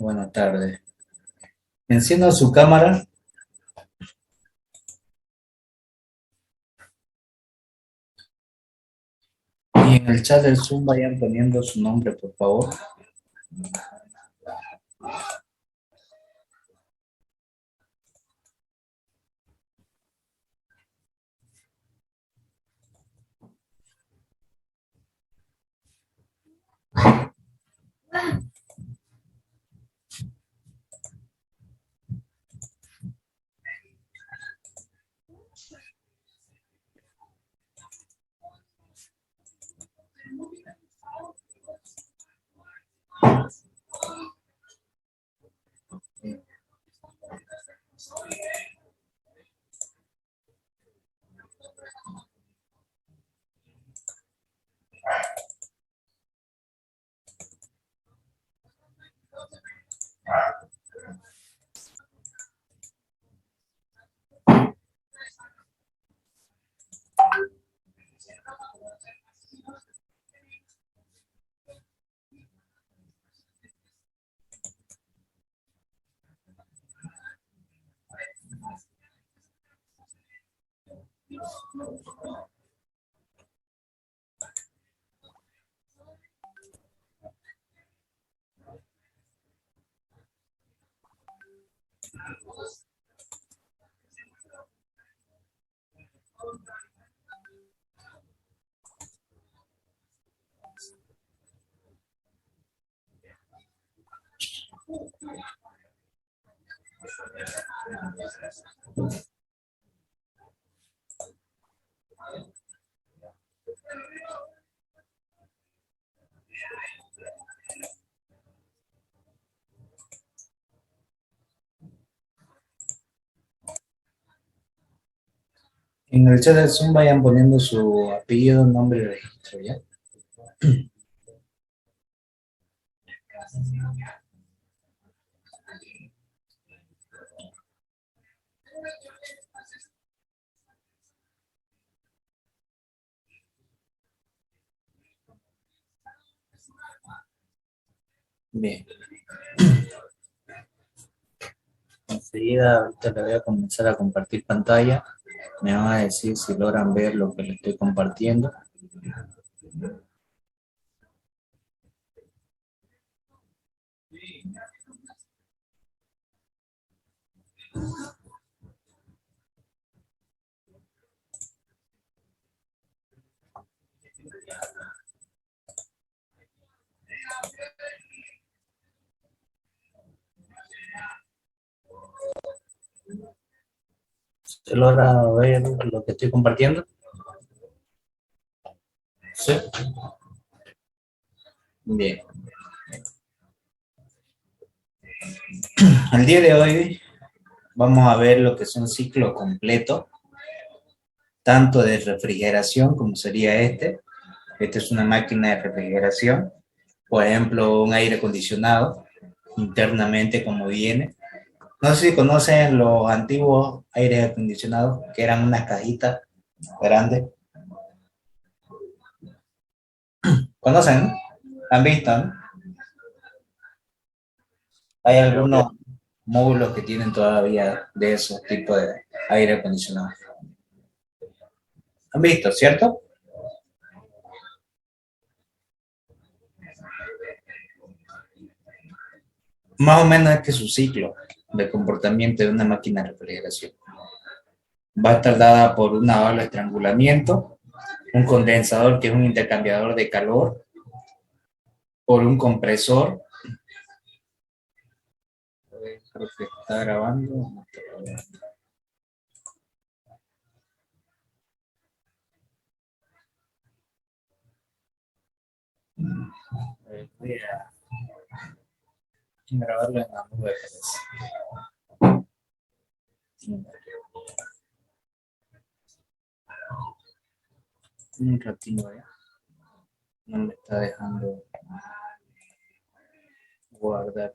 Buenas tardes. Enciendo su cámara y en el chat del Zoom vayan poniendo su nombre, por favor. En el chat del Zoom vayan poniendo su apellido, nombre y registro, ¿ya? Bien. Enseguida, ahorita le voy a comenzar a compartir pantalla. Me van a decir si logran ver lo que le estoy compartiendo. ¿Se logra ver lo que estoy compartiendo? Sí. Bien. El día de hoy vamos a ver lo que es un ciclo completo, tanto de refrigeración como sería este. Esta es una máquina de refrigeración, por ejemplo, un aire acondicionado internamente como viene. No sé si conocen los antiguos aires acondicionados, que eran unas cajitas grandes. ¿Conocen? ¿Han visto? ¿No? Hay algunos módulos que tienen todavía de esos tipos de aire acondicionado. ¿Han visto, cierto? Más o menos este es su ciclo de comportamiento de una máquina de refrigeración. Va a estar dada por una válvula de estrangulamiento, un condensador que es un intercambiador de calor, por un compresor. Creo que está grabando. Voy a grabarlo en la nube. Un ratito ya. No me está dejando guardar.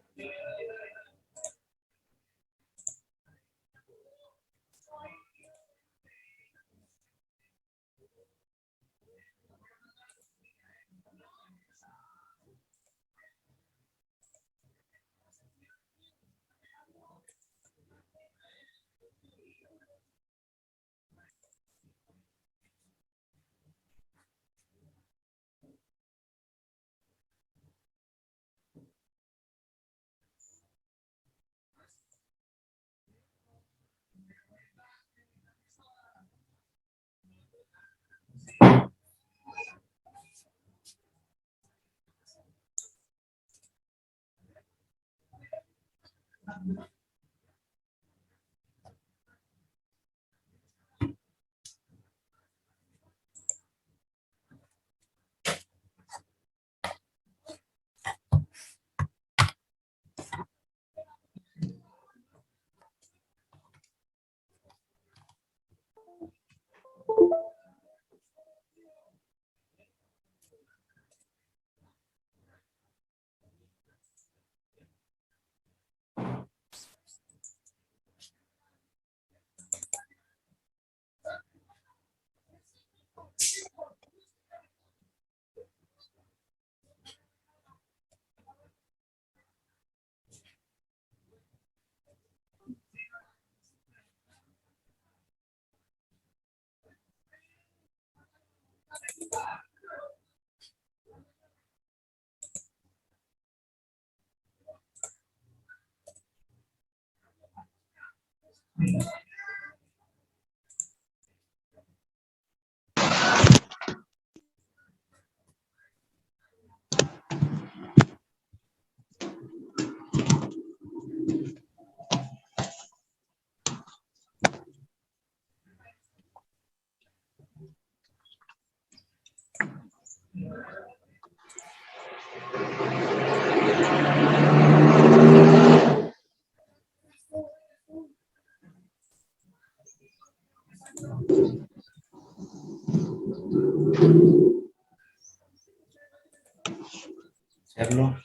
Hacerlo.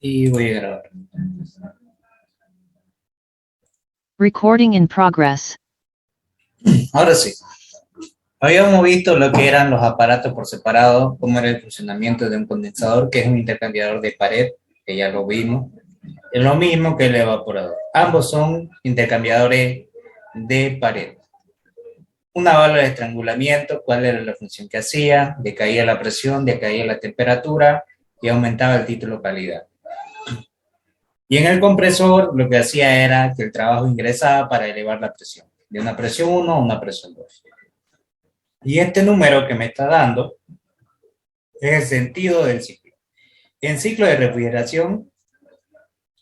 Y voy a grabar. Recording in progress. Ahora sí. Habíamos visto lo que eran los aparatos por separado, cómo era el funcionamiento de un condensador, que es un intercambiador de pared, que ya lo vimos. Es lo mismo que el evaporador. Ambos son intercambiadores de pared. Una válvula de estrangulamiento, ¿cuál era la función que hacía? Decaía la presión, decaía la temperatura y aumentaba el título calidad. Y en el compresor lo que hacía era que el trabajo ingresaba para elevar la presión, de una presión 1 a una presión 2. Y este número que me está dando es el sentido del ciclo. En ciclo de refrigeración,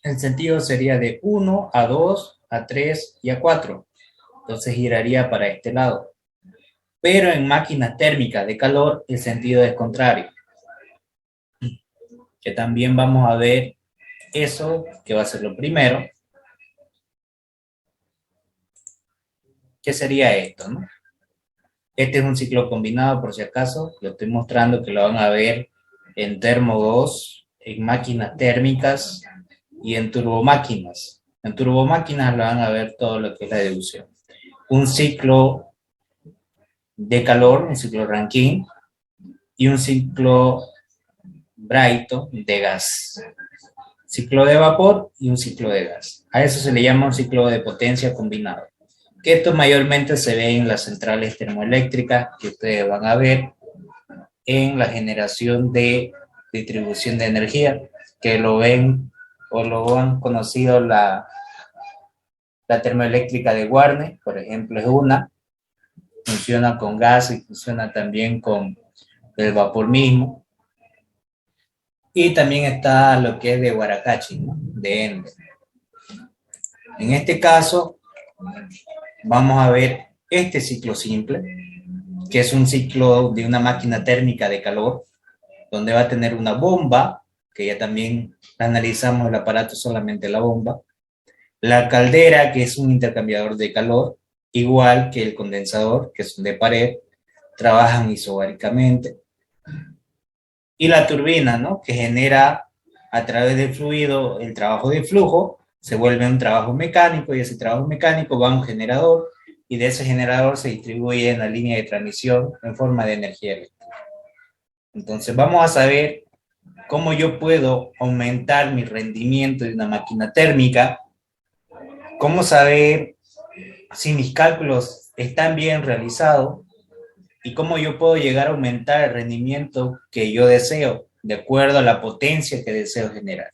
el sentido sería de 1 a 2, a 3 y a 4. Entonces giraría para este lado. Pero en máquinas térmicas de calor, el sentido es contrario. Que también vamos a ver eso, que va a ser lo primero. ¿Qué sería esto, no? Este es un ciclo combinado, por si acaso. Lo estoy mostrando que lo van a ver en Termo 2, en máquinas térmicas y en turbomáquinas. En turbomáquinas lo van a ver todo lo que es la deducción. Un ciclo de calor, un ciclo Rankine, y un ciclo Brayton de gas. Ciclo de vapor y un ciclo de gas. A eso se le llama un ciclo de potencia combinado. Que esto mayormente se ve en las centrales termoeléctricas que ustedes van a ver en la generación de distribución de energía, que lo ven o lo han conocido la termoeléctrica de Warner, por ejemplo, es una, funciona con gas y funciona también con el vapor mismo. Y también está lo que es de Guaracachi, ¿no? De Ende. En este caso, vamos a ver este ciclo simple, que es un ciclo de una máquina térmica de calor, donde va a tener una bomba, que ya también analizamos el aparato solamente la bomba, la caldera, que es un intercambiador de calor, igual que el condensador, que es de pared, trabajan isobáricamente, y la turbina, ¿no? Que genera a través del fluido el trabajo de flujo, se vuelve un trabajo mecánico y ese trabajo mecánico va a un generador y de ese generador se distribuye en la línea de transmisión en forma de energía eléctrica. Entonces vamos a saber cómo yo puedo aumentar mi rendimiento de una máquina térmica, cómo saber si mis cálculos están bien realizados y cómo yo puedo llegar a aumentar el rendimiento que yo deseo de acuerdo a la potencia que deseo generar.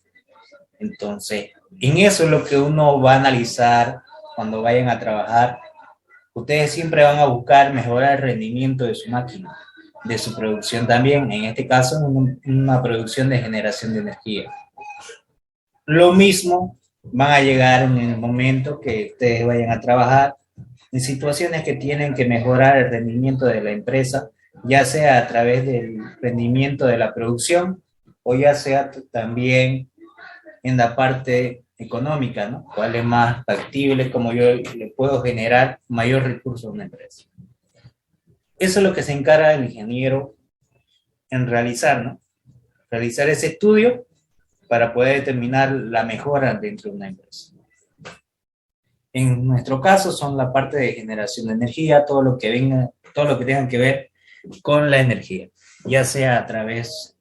Entonces, en eso es lo que uno va a analizar cuando vayan a trabajar. Ustedes siempre van a buscar mejorar el rendimiento de su máquina. de su producción también, en este caso una producción de generación de energía. Lo mismo van a llegar en el momento que ustedes vayan a trabajar en situaciones que tienen que mejorar el rendimiento de la empresa, ya sea a través del rendimiento de la producción o ya sea también en la parte económica, ¿no? ¿Cuál es más factible? ¿Cómo yo le puedo generar mayor recurso a una empresa? Eso es lo que se encarga el ingeniero en realizar, ¿no? Realizar ese estudio para poder determinar la mejora dentro de una empresa. En nuestro caso son la parte de generación de energía, todo lo que venga, todo lo que tenga que ver con la energía, ya sea a través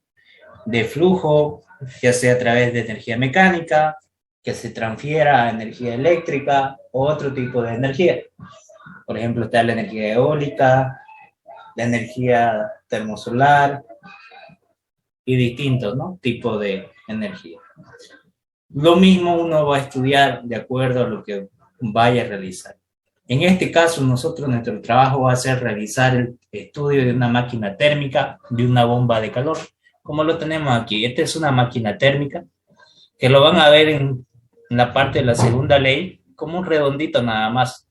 de flujo, ya sea a través de energía mecánica, que se transfiera a energía eléctrica o otro tipo de energía. Por ejemplo, está la energía eólica, la energía termosolar y distintos, ¿no?, tipos de energía. Lo mismo uno va a estudiar de acuerdo a lo que vaya a realizar. En este caso, nuestro trabajo va a ser realizar el estudio de una máquina térmica, de una bomba de calor, como lo tenemos aquí. Esta es una máquina térmica, que lo van a ver en la parte de la segunda ley, como un redondito nada más.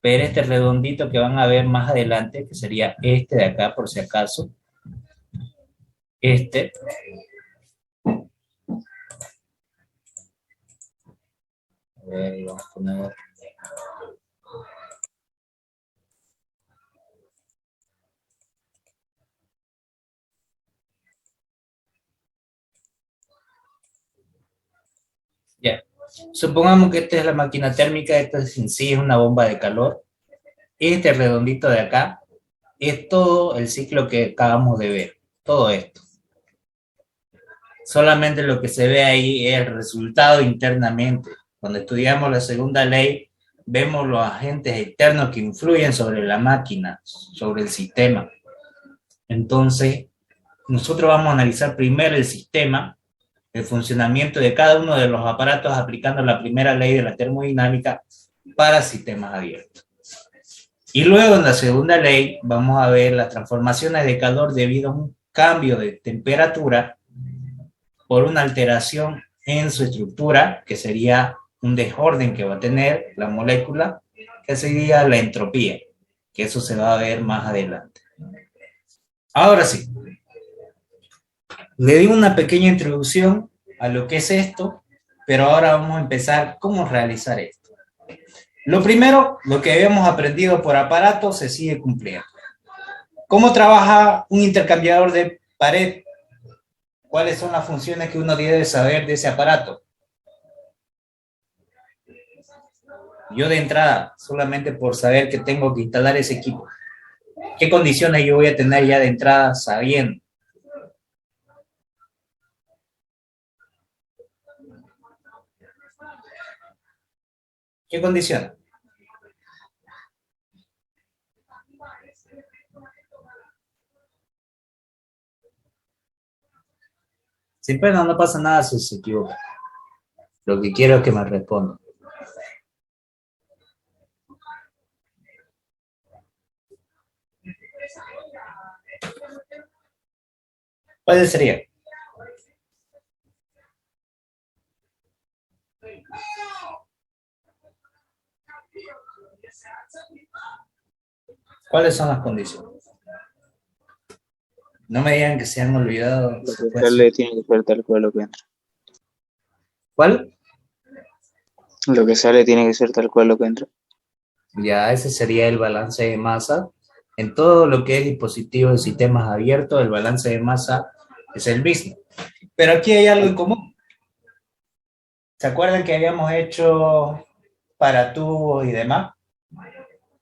Pero este redondito que van a ver más adelante, que sería este de acá, por si acaso, este, a ver, vamos a poner... Ya, supongamos que esta es la máquina térmica, esta en sí es una bomba de calor. Este redondito de acá es todo el ciclo que acabamos de ver, todo esto. Solamente lo que se ve ahí es el resultado internamente. Cuando estudiamos la segunda ley, vemos los agentes externos que influyen sobre la máquina, sobre el sistema. Entonces, nosotros vamos a analizar primero el sistema, el funcionamiento de cada uno de los aparatos aplicando la primera ley de la termodinámica para sistemas abiertos. Y luego en la segunda ley vamos a ver las transformaciones de calor debido a un cambio de temperatura por una alteración en su estructura, que sería un desorden que va a tener la molécula, que sería la entropía, que eso se va a ver más adelante. Ahora sí, le di una pequeña introducción a lo que es esto, pero ahora vamos a empezar cómo realizar esto. Lo primero, lo que habíamos aprendido por aparato se sigue cumpliendo. ¿Cómo trabaja un intercambiador de pared? ¿Cuáles son las funciones que uno debe saber de ese aparato? Yo de entrada, solamente por saber que tengo que instalar ese equipo, ¿qué condiciones yo voy a tener ya de entrada sabiendo? ¿Qué condiciones? Sin pena, no pasa nada si se equivoca. Lo que quiero es que me responda. ¿Cuál sería? ¿Cuáles son las condiciones? No me digan que se han olvidado. Lo que sale tiene que ser tal cual lo que entra. ¿Cuál? Lo que sale tiene que ser tal cual lo que entra. Ya, ese sería el balance de masa. En todo lo que es dispositivos de sistemas abiertos, el balance de masa es el mismo. Pero aquí hay algo en común. ¿Se acuerdan que habíamos hecho para tubos y demás?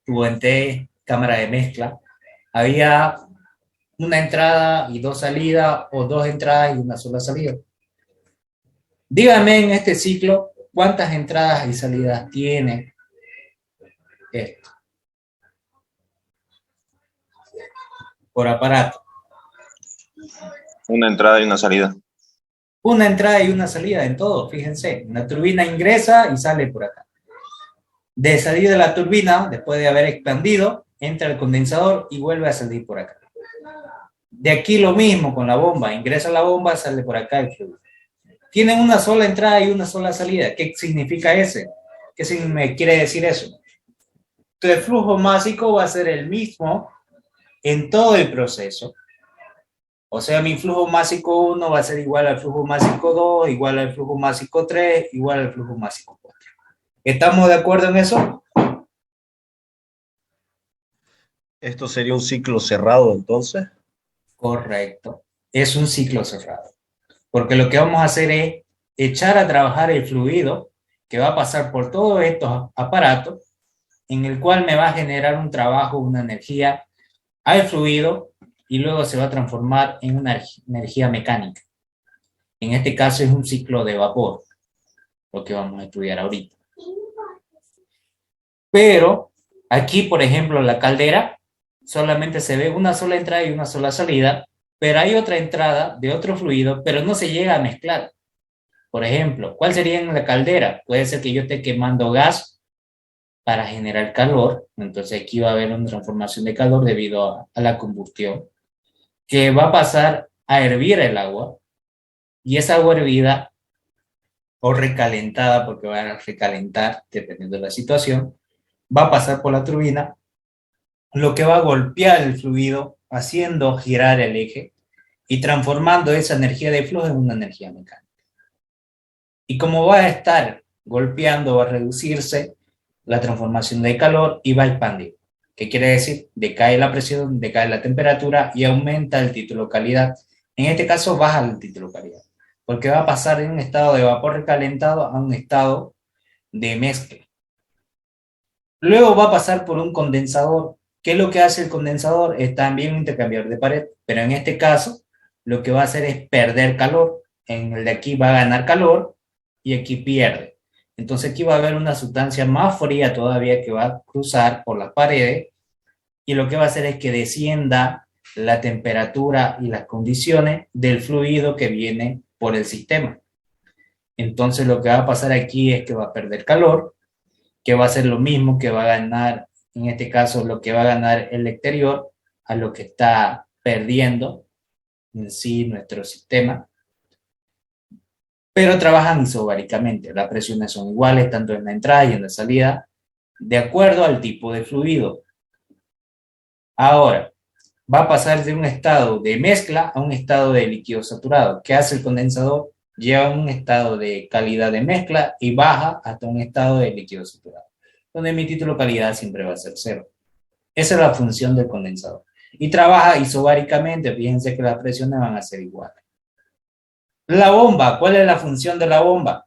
Tubo en T, cámara de mezcla. Había una entrada y dos salidas, o dos entradas y una sola salida. Díganme en este ciclo, ¿cuántas entradas y salidas tiene esto? Por aparato. Una entrada y una salida. Una entrada y una salida en todo, fíjense. Una turbina ingresa y sale por acá. De salida de la turbina, después de haber expandido, entra el condensador y vuelve a salir por acá. De aquí lo mismo con la bomba. Ingresa la bomba, sale por acá el fluido. Tienen una sola entrada y una sola salida. ¿Qué significa ese? ¿Qué me quiere decir eso? El flujo másico va a ser el mismo en todo el proceso. O sea, mi flujo másico 1 va a ser igual al flujo másico 2, igual al flujo másico 3, igual al flujo másico 4. ¿Estamos de acuerdo en eso? Esto sería un ciclo cerrado, entonces. Correcto. Es un ciclo cerrado. Porque lo que vamos a hacer es echar a trabajar el fluido que va a pasar por todos estos aparatos, en el cual me va a generar un trabajo, una energía al fluido, y luego se va a transformar en una energía mecánica. En este caso es un ciclo de vapor, lo que vamos a estudiar ahorita. Pero aquí, por ejemplo, la caldera, solamente se ve una sola entrada y una sola salida, pero hay otra entrada de otro fluido, pero no se llega a mezclar. Por ejemplo, ¿cuál sería en la caldera? Puede ser que yo esté quemando gas para generar calor, entonces aquí va a haber una transformación de calor debido a la combustión, que va a pasar a hervir el agua, y esa agua hervida o recalentada, porque va a recalentar dependiendo de la situación, va a pasar por la turbina, lo que va a golpear el fluido, haciendo girar el eje y transformando esa energía de flujo en una energía mecánica. Y como va a estar golpeando, va a reducirse la transformación de calor y va a expandir. ¿Qué quiere decir? Decae la presión, decae la temperatura y aumenta el título de calidad. En este caso baja el título de calidad, porque va a pasar de un estado de vapor recalentado a un estado de mezcla. Luego va a pasar por un condensador. ¿Qué es lo que hace el condensador? Es también un intercambiador de pared, pero en este caso lo que va a hacer es perder calor. En el de aquí va a ganar calor y aquí pierde. Entonces aquí va a haber una sustancia más fría todavía que va a cruzar por las paredes, y lo que va a hacer es que descienda la temperatura y las condiciones del fluido que viene por el sistema. Entonces lo que va a pasar aquí es que va a perder calor, que va a ser lo mismo que va a ganar, en este caso lo que va a ganar el exterior a lo que está perdiendo en sí nuestro sistema, pero trabajan isobáricamente. Las presiones son iguales tanto en la entrada y en la salida, de acuerdo al tipo de fluido. Ahora, va a pasar de un estado de mezcla a un estado de líquido saturado. ¿Qué hace el condensador? Lleva a un estado de calidad de mezcla y baja hasta un estado de líquido saturado, donde mi título de calidad siempre va a ser 0. Esa es la función del condensador. Y trabaja isobáricamente. Fíjense que las presiones van a ser iguales. La bomba, ¿cuál es la función de la bomba?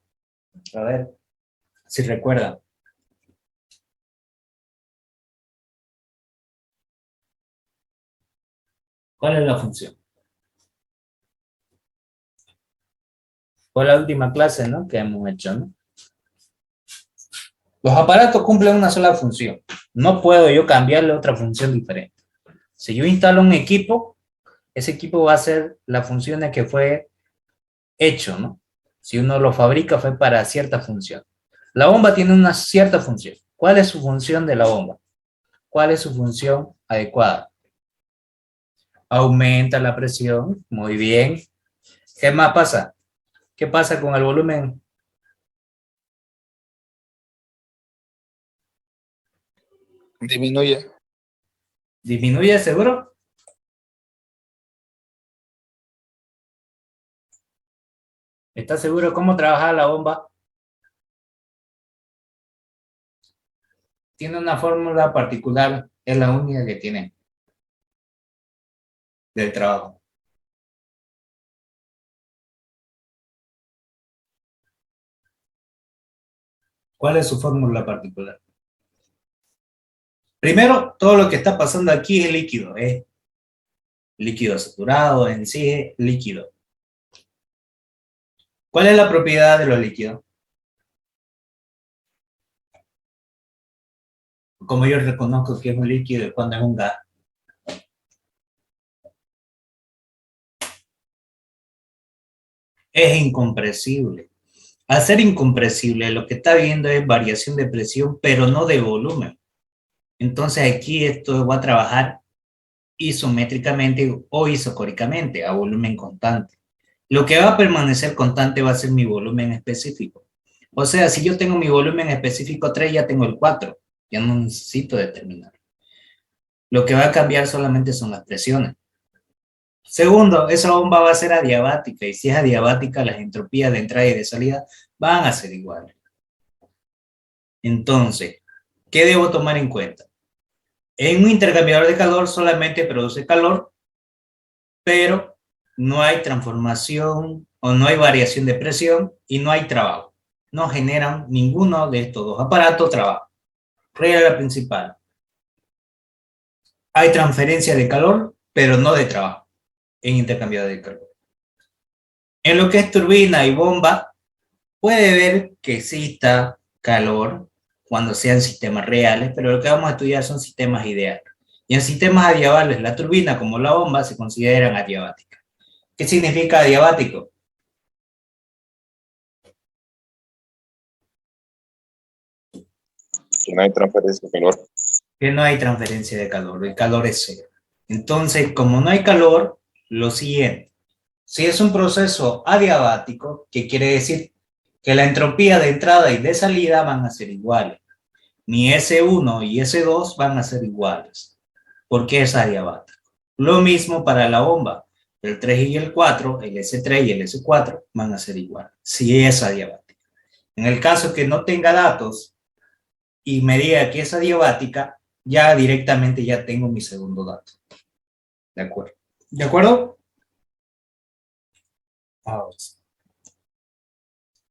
A ver, si recuerdan. ¿Cuál es la función? Fue la última clase, ¿no?, que hemos hecho, ¿no? Los aparatos cumplen una sola función. No puedo yo cambiarle otra función diferente. Si yo instalo un equipo, ese equipo va a hacer las funciones que fue hecho, ¿no? Si uno lo fabrica fue para cierta función. La bomba tiene una cierta función. ¿Cuál es su función de la bomba? ¿Cuál es su función adecuada? Aumenta la presión, muy bien. ¿Qué más pasa? ¿Qué pasa con el volumen? Disminuye. ¿Disminuye, seguro? ¿Estás seguro cómo trabaja la bomba? Tiene una fórmula particular, es la única que tiene del trabajo. ¿Cuál es su fórmula particular? Primero, todo lo que está pasando aquí es líquido, es líquido saturado, en sí es líquido. ¿Cuál es la propiedad de los líquidos? Como yo reconozco que es un líquido y cuando es un gas. Es incompresible. Al ser incompresible, lo que está viendo es variación de presión, pero no de volumen. Entonces aquí esto va a trabajar isométricamente o isocóricamente a volumen constante. Lo que va a permanecer constante va a ser mi volumen específico. O sea, si yo tengo mi volumen específico 3, ya tengo el 4. Ya no necesito determinar. Lo que va a cambiar solamente son las presiones. Segundo, esa bomba va a ser adiabática, y si es adiabática, las entropías de entrada y de salida van a ser iguales. Entonces, ¿qué debo tomar en cuenta? En un intercambiador de calor solamente produce calor, pero no hay transformación o no hay variación de presión y no hay trabajo. No generan ninguno de estos dos aparatos trabajo. Regla principal. Hay transferencia de calor, pero no de trabajo en intercambiador de calor. En lo que es turbina y bomba, puede ver que exista calor cuando sean sistemas reales, pero lo que vamos a estudiar son sistemas ideales. Y en sistemas adiabales, la turbina como la bomba se consideran adiabáticas. ¿Qué significa adiabático? Que no hay transferencia de calor. Que no hay transferencia de calor, el calor es cero. Entonces, como no hay calor, lo siguiente, si es un proceso adiabático, ¿qué quiere decir? Que la entropía de entrada y de salida van a ser iguales. Ni S1 y S2 van a ser iguales, porque es adiabático. Lo mismo para la bomba. El 3 y el 4, el S3 y el S4 van a ser iguales, si es adiabático. En el caso que no tenga datos y me diga que es adiabática, ya directamente ya tengo mi segundo dato. ¿De acuerdo? ¿De acuerdo? Ahora sí.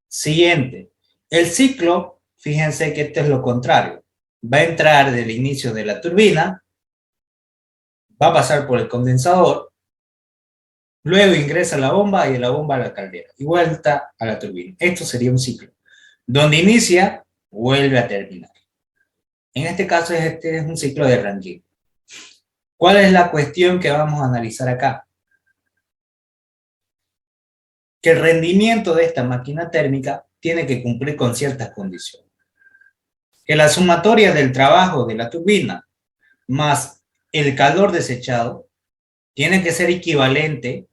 Siguiente. El ciclo, fíjense que este es lo contrario. Va a entrar del inicio de la turbina, va a pasar por el condensador, luego ingresa a la bomba y de la bomba a la caldera y vuelta a la turbina. Esto sería un ciclo. Donde inicia, vuelve a terminar. En este caso, este es un ciclo de Rankine. ¿Cuál es la cuestión que vamos a analizar acá? Que el rendimiento de esta máquina térmica tiene que cumplir con ciertas condiciones. Que la sumatoria del trabajo de la turbina más el calor desechado tiene que ser equivalente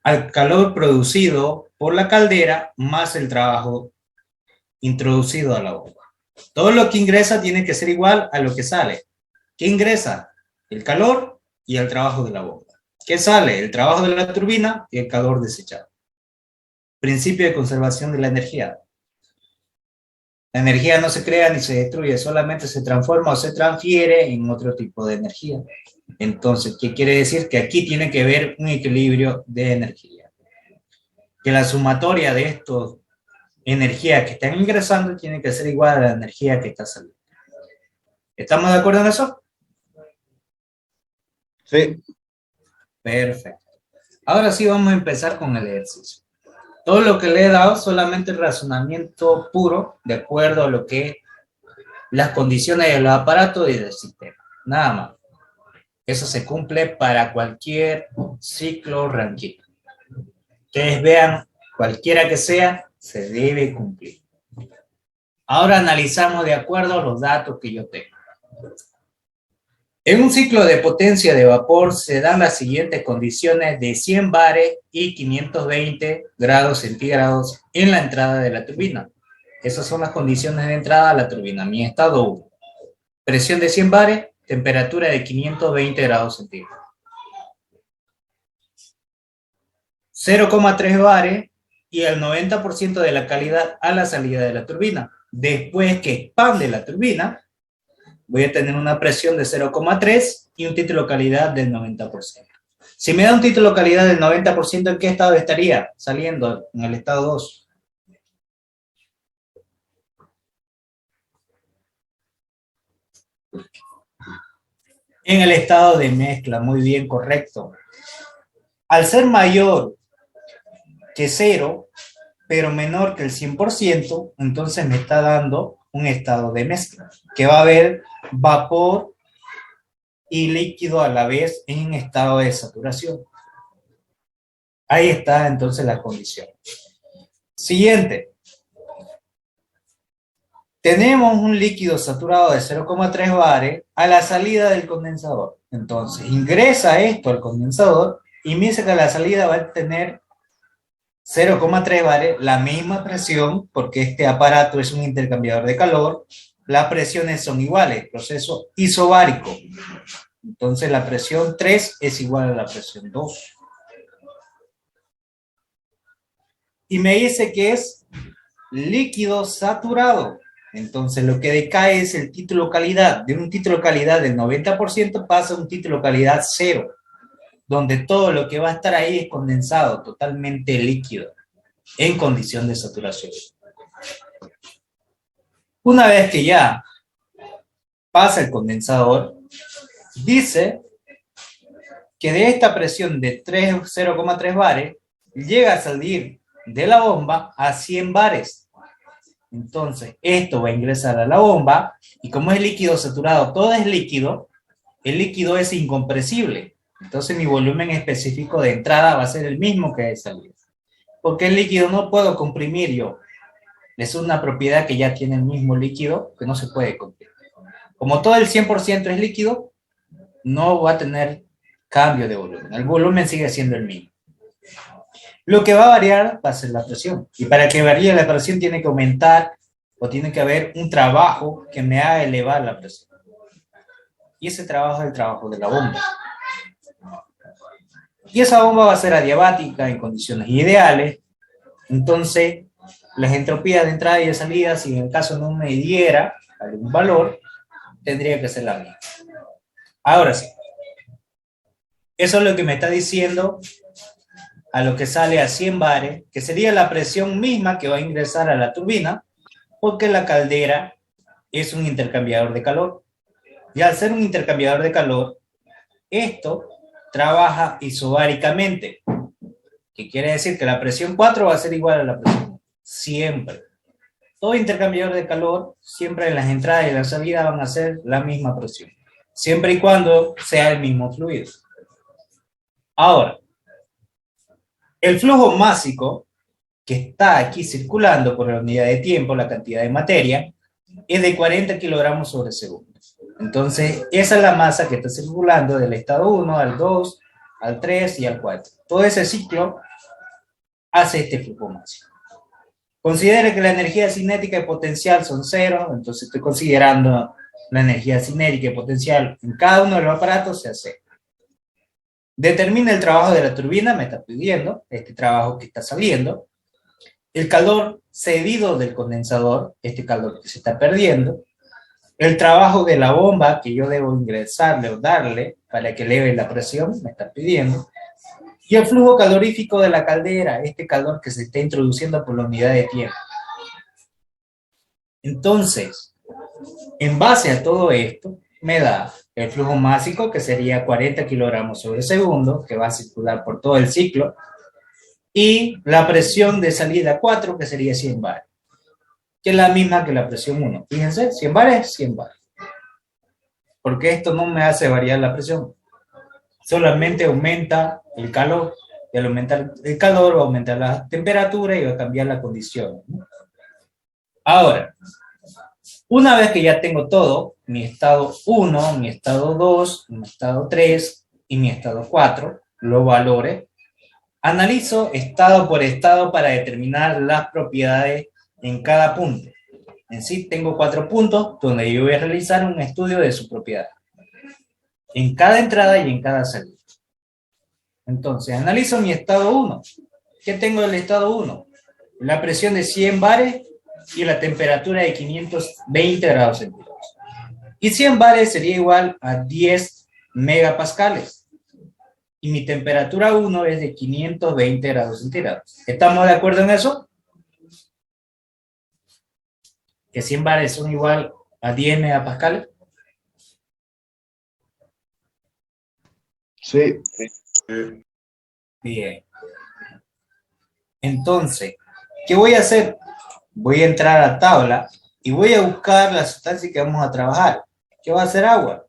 al calor producido por la caldera más el trabajo introducido a la bomba. Todo lo que ingresa tiene que ser igual a lo que sale. ¿Qué ingresa? El calor y el trabajo de la bomba. ¿Qué sale? El trabajo de la turbina y el calor desechado. Principio de conservación de la energía. La energía no se crea ni se destruye, solamente se transforma o se transfiere en otro tipo de energía. Entonces, ¿qué quiere decir? Que aquí tiene que haber un equilibrio de energía. Que la sumatoria de estas energías que están ingresando tiene que ser igual a la energía que está saliendo. ¿Estamos de acuerdo en eso? Sí. Perfecto. Ahora sí vamos a empezar con el ejercicio. Todo lo que le he dado solamente el razonamiento puro, de acuerdo a lo que las condiciones del aparato y del sistema. Nada más. Eso se cumple para cualquier ciclo Rankine. Ustedes vean, cualquiera que sea, se debe cumplir. Ahora analizamos de acuerdo a los datos que yo tengo. En un ciclo de potencia de vapor se dan las siguientes condiciones de 100 bares y 520 grados centígrados en la entrada de la turbina. Esas son las condiciones de entrada a la turbina. Mi estado 1. Presión de 100 bares, temperatura de 520 grados centígrados. 0,3 bares y el 90% de la calidad a la salida de la turbina. Después que expande la turbina, voy a tener una presión de 0,3 y un título de calidad del 90%. Si me da un título de calidad del 90%, ¿en qué estado estaría saliendo? En el estado 2. En el estado de mezcla, muy bien, correcto. Al ser mayor que 0, pero menor que el 100%, entonces me está dando un estado de mezcla, que va a haber vapor y líquido a la vez en estado de saturación. Ahí está entonces la condición. Siguiente. Tenemos un líquido saturado de 0,3 bares a la salida del condensador. Entonces, ingresa esto al condensador y me dice que la salida va a tener 0,3 bares, la misma presión, porque este aparato es un intercambiador de calor, las presiones son iguales, proceso isobárico. Entonces la presión 3 es igual a la presión 2. Y me dice que es líquido saturado. Entonces lo que decae es el título calidad. De un título calidad del 90% pasa a un título calidad 0, donde todo lo que va a estar ahí es condensado, totalmente líquido, en condición de saturación. Una vez que ya pasa el condensador, dice que de esta presión de 0,3 bares, llega a salir de la bomba a 100 bares. Entonces, esto va a ingresar a la bomba, y como es líquido saturado, todo es líquido, el líquido es incompresible. Entonces, mi volumen específico de entrada va a ser el mismo que de salida. Porque el líquido no puedo comprimir yo. Es una propiedad que ya tiene el mismo líquido, que no se puede comprimir. Como todo el 100% es líquido, no va a tener cambio de volumen. El volumen sigue siendo el mismo. Lo que va a variar va a ser la presión. Y para que varíe la presión tiene que aumentar o tiene que haber un trabajo que me haga elevar la presión. Y ese trabajo es el trabajo de la bomba. Y esa bomba va a ser adiabática en condiciones ideales. Entonces, las entropías de entrada y de salida, si en el caso no me diera algún valor, tendría que ser la misma. Ahora sí. Eso es lo que me está diciendo a lo que sale a 100 bares, que sería la presión misma que va a ingresar a la turbina, porque la caldera es un intercambiador de calor. Y al ser un intercambiador de calor, esto trabaja isobáricamente, que quiere decir que la presión 4 va a ser igual a la presión 1, siempre. Todo intercambiador de calor, siempre en las entradas y las salidas van a ser la misma presión, siempre y cuando sea el mismo fluido. Ahora, el flujo másico que está aquí circulando por la unidad de tiempo, la cantidad de materia, es de 40 kilogramos sobre segundo. Entonces, esa es la masa que está circulando del estado 1 al 2, al 3 y al 4. Todo ese ciclo hace este flujo másico. Considere que la energía cinética y potencial son 0, entonces estoy considerando la energía cinética y potencial en cada uno de los aparatos sea 0. Determina el trabajo de la turbina, me está pidiendo, este trabajo que está saliendo. El calor cedido del condensador, este calor que se está perdiendo. El trabajo de la bomba que yo debo ingresarle o darle para que eleve la presión, me está pidiendo. Y el flujo calorífico de la caldera, este calor que se está introduciendo por la unidad de tiempo. Entonces, en base a todo esto, me da el flujo másico, que sería 40 kilogramos sobre segundo, que va a circular por todo el ciclo, y la presión de salida 4, que sería 100 bares, que es la misma que la presión 1. Fíjense, 100 bares, 100 bares. Porque esto no me hace variar la presión, solamente aumenta el calor, y al aumentar el calor va a aumentar la temperatura y va a cambiar la condición. Ahora, una vez que ya tengo todo, mi estado 1, mi estado 2, mi estado 3 y mi estado 4, los valores, analizo estado por estado para determinar las propiedades en cada punto. En sí tengo 4 puntos donde yo voy a realizar un estudio de su propiedad, en cada entrada y en cada salida. Entonces, analizo mi estado 1. ¿Qué tengo del estado 1? La presión de 100 bares y la temperatura de 520 grados centígrados. Y 100 bares sería igual a 10 megapascales. Y mi temperatura 1 es de 520 grados centígrados. ¿Estamos de acuerdo en eso? Que 100 bares son igual a 10 megapascales. Sí. Bien. Entonces, ¿qué voy a hacer? Voy a entrar a tabla y voy a buscar la sustancia que vamos a trabajar. ¿Qué va a ser agua?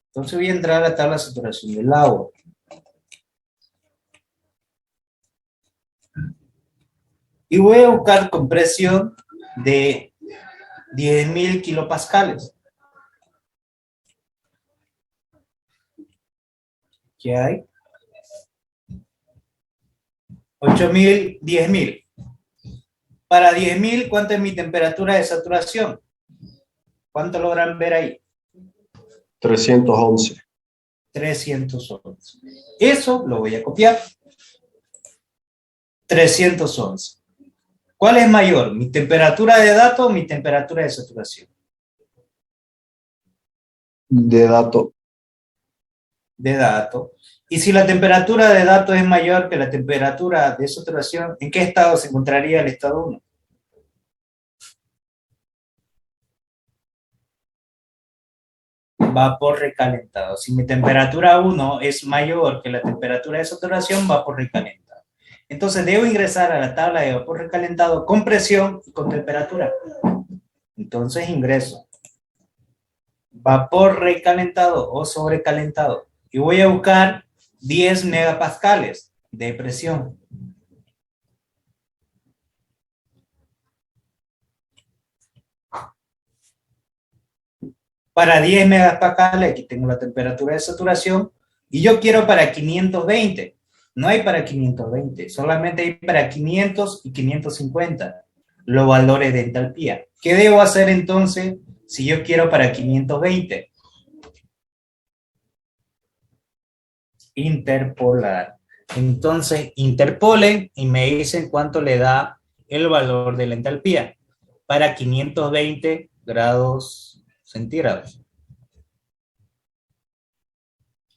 Entonces voy a entrar a la tabla de saturación del agua. Y voy a buscar con presión de 10.000 kilopascales. ¿Qué hay? 8.000, 10.000. Para 10.000, ¿cuánto es mi temperatura de saturación? ¿Cuánto logran ver ahí? 311. 311. Eso lo voy a copiar. 311. ¿Cuál es mayor? ¿Mi temperatura de dato o mi temperatura de saturación? De dato. De dato. Y si la temperatura de dato es mayor que la temperatura de saturación, ¿en qué estado se encontraría el estado 1? Vapor recalentado. Si mi temperatura 1 es mayor que la temperatura de saturación, vapor recalentado. Entonces debo ingresar a la tabla de vapor recalentado con presión y con temperatura. Entonces ingreso vapor recalentado o sobrecalentado y voy a buscar 10 megapascales de presión. Para 10 megapascales, aquí tengo la temperatura de saturación, y yo quiero para 520. No hay para 520, solamente hay para 500 y 550 los valores de entalpía. ¿Qué debo hacer entonces si yo quiero para 520? Interpolar. Entonces, interpolen y me dicen cuánto le da el valor de la entalpía para 520 grados centígrados.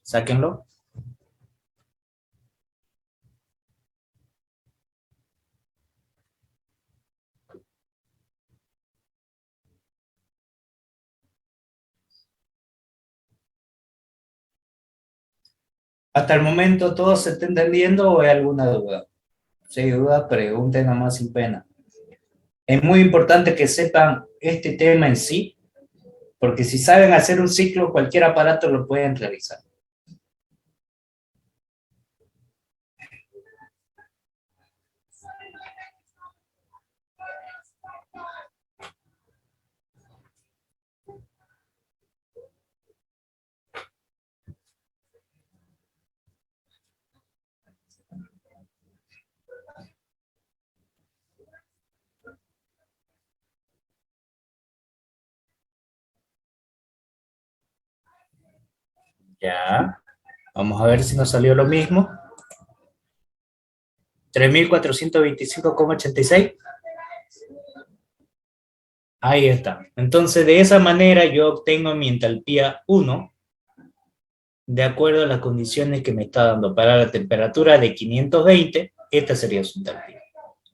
Sáquenlo. Hasta el momento todo se está entendiendo o hay alguna duda. Si hay duda, pregunten nomás sin pena. Es muy importante que sepan este tema en sí, porque si saben hacer un ciclo, cualquier aparato lo pueden realizar. Ya, vamos a ver si nos salió lo mismo. 3.425,86. Ahí está. Entonces, de esa manera yo obtengo mi entalpía 1 de acuerdo a las condiciones que me está dando. Para la temperatura de 520, esta sería su entalpía.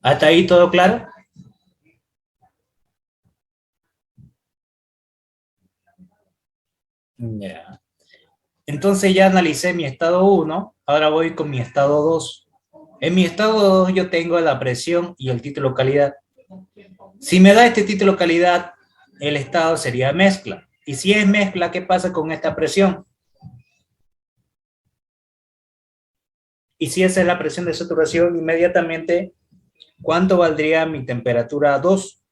¿Hasta ahí todo claro? Ya. Entonces ya analicé mi estado 1, ahora voy con mi estado 2. En mi estado 2 yo tengo la presión y el título calidad. Si me da este título calidad, el estado sería mezcla. Y si es mezcla, ¿qué pasa con esta presión? Y si esa es la presión de saturación, inmediatamente, ¿cuánto valdría mi temperatura 2?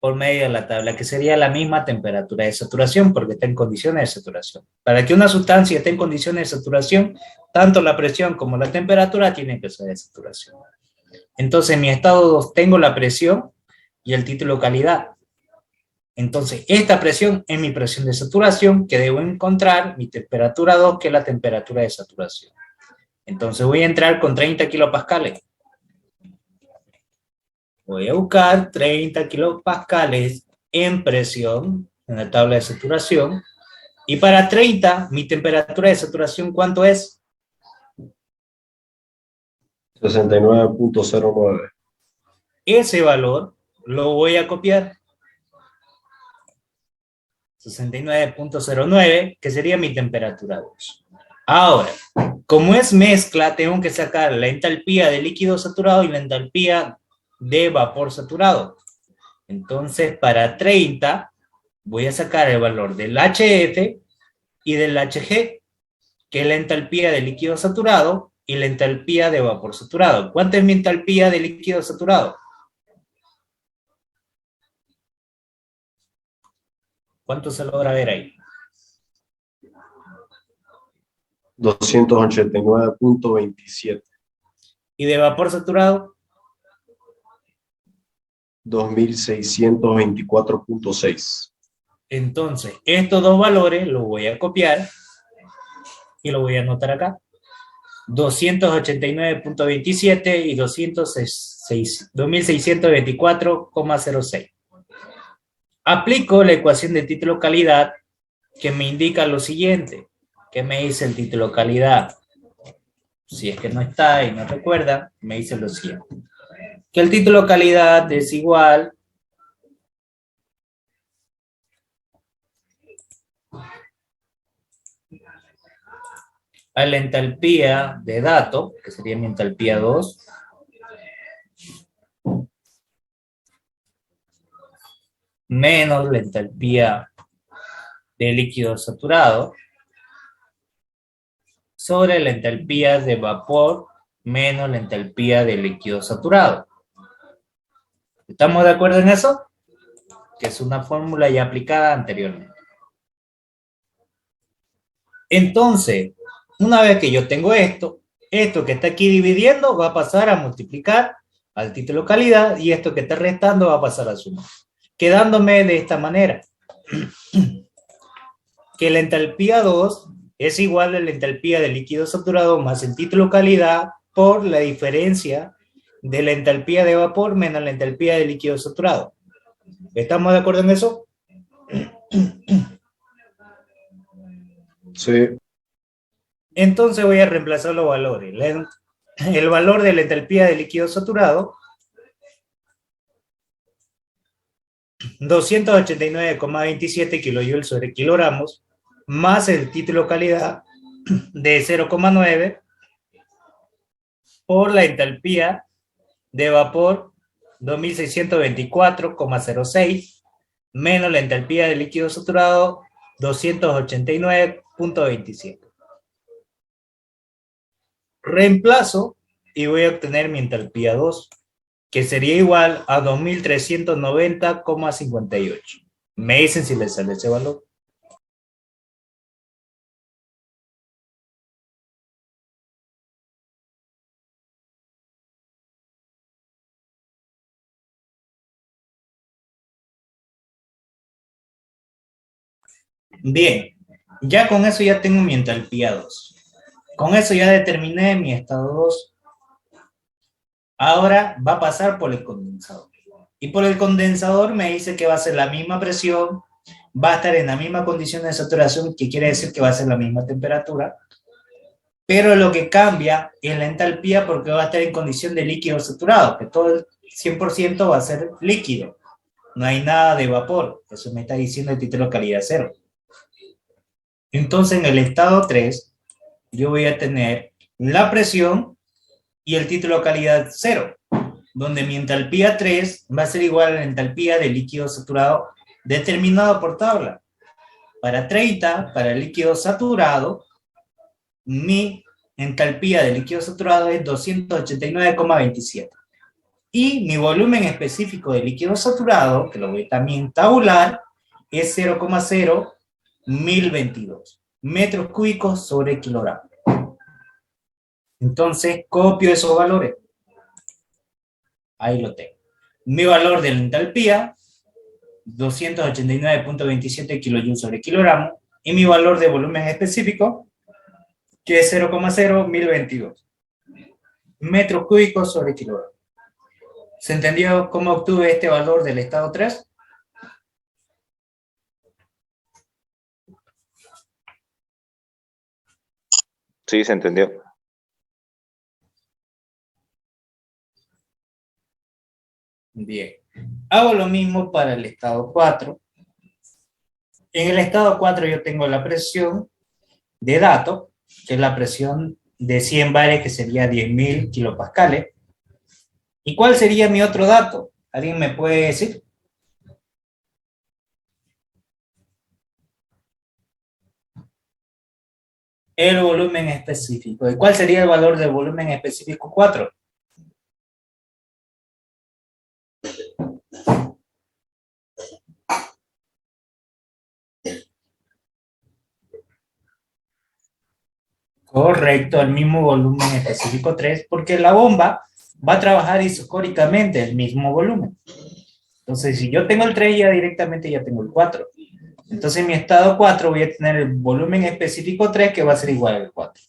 Por medio de la tabla, que sería la misma temperatura de saturación, porque está en condiciones de saturación. Para que una sustancia esté en condiciones de saturación, tanto la presión como la temperatura tienen que ser de saturación. Entonces, en mi estado 2 tengo la presión y el título calidad. Entonces, esta presión es mi presión de saturación, que debo encontrar mi temperatura 2, que es la temperatura de saturación. Entonces, voy a entrar con 30 kilopascales. Voy a buscar 30 kilopascales en presión en la tabla de saturación. Y para 30, mi temperatura de saturación, ¿cuánto es? 69.09. Ese valor lo voy a copiar. 69.09, que sería mi temperatura 2. Ahora, como es mezcla, tengo que sacar la entalpía de líquido saturado y la entalpía de vapor saturado. Entonces, para 30, voy a sacar el valor del HF y del HG, que es la entalpía de líquido saturado y la entalpía de vapor saturado. ¿Cuánto es mi entalpía de líquido saturado? ¿Cuánto se logra ver ahí? 289.27. ¿Y de vapor saturado? 2624.6. Entonces, estos dos valores los voy a copiar y los voy a anotar acá. 289.27 y 2624,06. Aplico la ecuación de título calidad que me indica lo siguiente. ¿Qué me dice el título calidad? Si es que no está y no recuerda, me dice lo siguiente. Que el título calidad es igual a la entalpía de dato, que sería mi entalpía 2, menos la entalpía de líquido saturado, sobre la entalpía de vapor menos la entalpía de líquido saturado. ¿Estamos de acuerdo en eso? Que es una fórmula ya aplicada anteriormente. Entonces, una vez que yo tengo esto que está aquí dividiendo va a pasar a multiplicar al título calidad y esto que está restando va a pasar a sumar. Quedándome de esta manera. Que la entalpía 2 es igual a la entalpía de líquido saturado más el título calidad por la diferencia de la entalpía de vapor menos la entalpía de líquido saturado. ¿Estamos de acuerdo en eso? Sí. Entonces voy a reemplazar los valores. El valor de la entalpía de líquido saturado, 289,27 kilojoules sobre kilogramos, más el título calidad de 0,9 por la entalpía de vapor 2624,06 menos la entalpía de líquido saturado 289,27. Reemplazo y voy a obtener mi entalpía 2, que sería igual a 2390,58. Me dicen si les sale ese valor. Bien, ya con eso ya tengo mi entalpía 2. Con eso ya determiné mi estado 2. Ahora va a pasar por el condensador. Y por el condensador me dice que va a ser la misma presión, va a estar en la misma condición de saturación, que quiere decir que va a ser la misma temperatura, pero lo que cambia es la entalpía porque va a estar en condición de líquido saturado, que todo el 100% va a ser líquido. No hay nada de vapor. Eso me está diciendo el título calidad 0. Entonces, en el estado 3, yo voy a tener la presión y el título calidad 0, donde mi entalpía 3 va a ser igual a la entalpía de líquido saturado determinado por tabla. Para 30, para el líquido saturado, mi entalpía de líquido saturado es 289,27. Y mi volumen específico de líquido saturado, que lo voy también a tabular, es 0,01022 metros cúbicos sobre kilogramo. Entonces, copio esos valores. Ahí lo tengo. Mi valor de la entalpía, 289,27 kilojoules sobre kilogramo, y mi valor de volumen específico, que es 0,01022 metros cúbicos sobre kilogramo. ¿Se entendió cómo obtuve este valor del estado 3? Sí, se entendió. Bien. Hago lo mismo para el estado 4. En el estado 4 yo tengo la presión de datos, que es la presión de 100 bares, que sería 10.000 kilopascales. ¿Y cuál sería mi otro dato? ¿Alguien me puede decir? El volumen específico. ¿Y cuál sería el valor del volumen específico 4? Correcto, el mismo volumen específico 3, porque la bomba va a trabajar isocóricamente el mismo volumen. Entonces, si yo tengo el 3, ya directamente ya tengo el 4. Entonces, en mi estado 4 voy a tener el volumen específico 3 que va a ser igual al 4,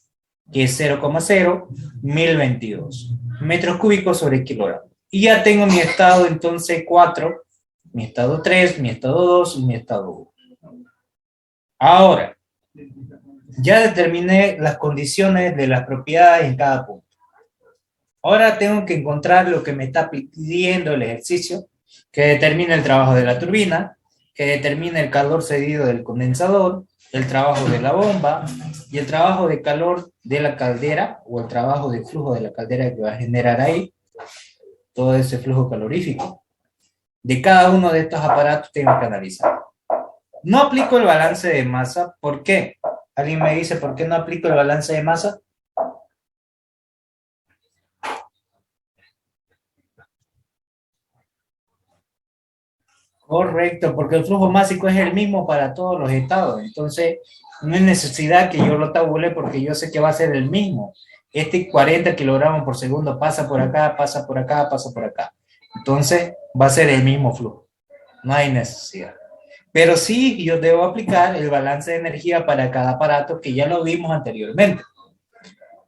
que es 0,01022 metros cúbicos sobre kilogramo. Y ya tengo mi estado entonces 4, mi estado 3, mi estado 2 y mi estado 1. Ahora, ya determiné las condiciones de las propiedades en cada punto. Ahora tengo que encontrar lo que me está pidiendo el ejercicio, que determina el trabajo de la turbina, que determina el calor cedido del condensador, el trabajo de la bomba y el trabajo de calor de la caldera o el trabajo de flujo de la caldera que va a generar ahí todo ese flujo calorífico. De cada uno de estos aparatos tengo que analizar. No aplico el balance de masa. ¿Por qué? ¿Alguien me dice por qué no aplico el balance de masa? Correcto, porque el flujo másico es el mismo para todos los estados. Entonces, no hay necesidad que yo lo tabule porque yo sé que va a ser el mismo. Este 40 kilogramos por segundo pasa por acá, pasa por acá, pasa por acá. Entonces, va a ser el mismo flujo. No hay necesidad. Pero sí, yo debo aplicar el balance de energía para cada aparato que ya lo vimos anteriormente.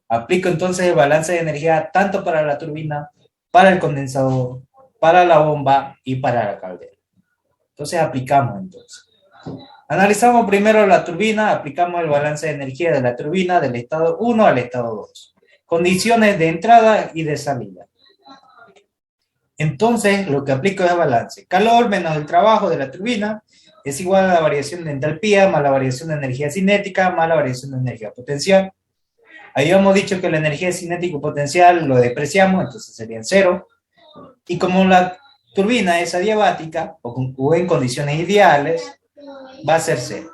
Aplico entonces el balance de energía tanto para la turbina, para el condensador, para la bomba y para la caldera. Entonces aplicamos entonces. Analizamos primero la turbina, aplicamos el balance de energía de la turbina del estado 1 al estado 2. Condiciones de entrada y de salida. Entonces lo que aplico es el balance. Calor menos el trabajo de la turbina es igual a la variación de entalpía más la variación de energía cinética más la variación de energía potencial. Ahí hemos dicho que la energía cinética y potencial lo despreciamos, entonces serían 0. Y como la turbina es adiabática o en condiciones ideales, va a ser 0.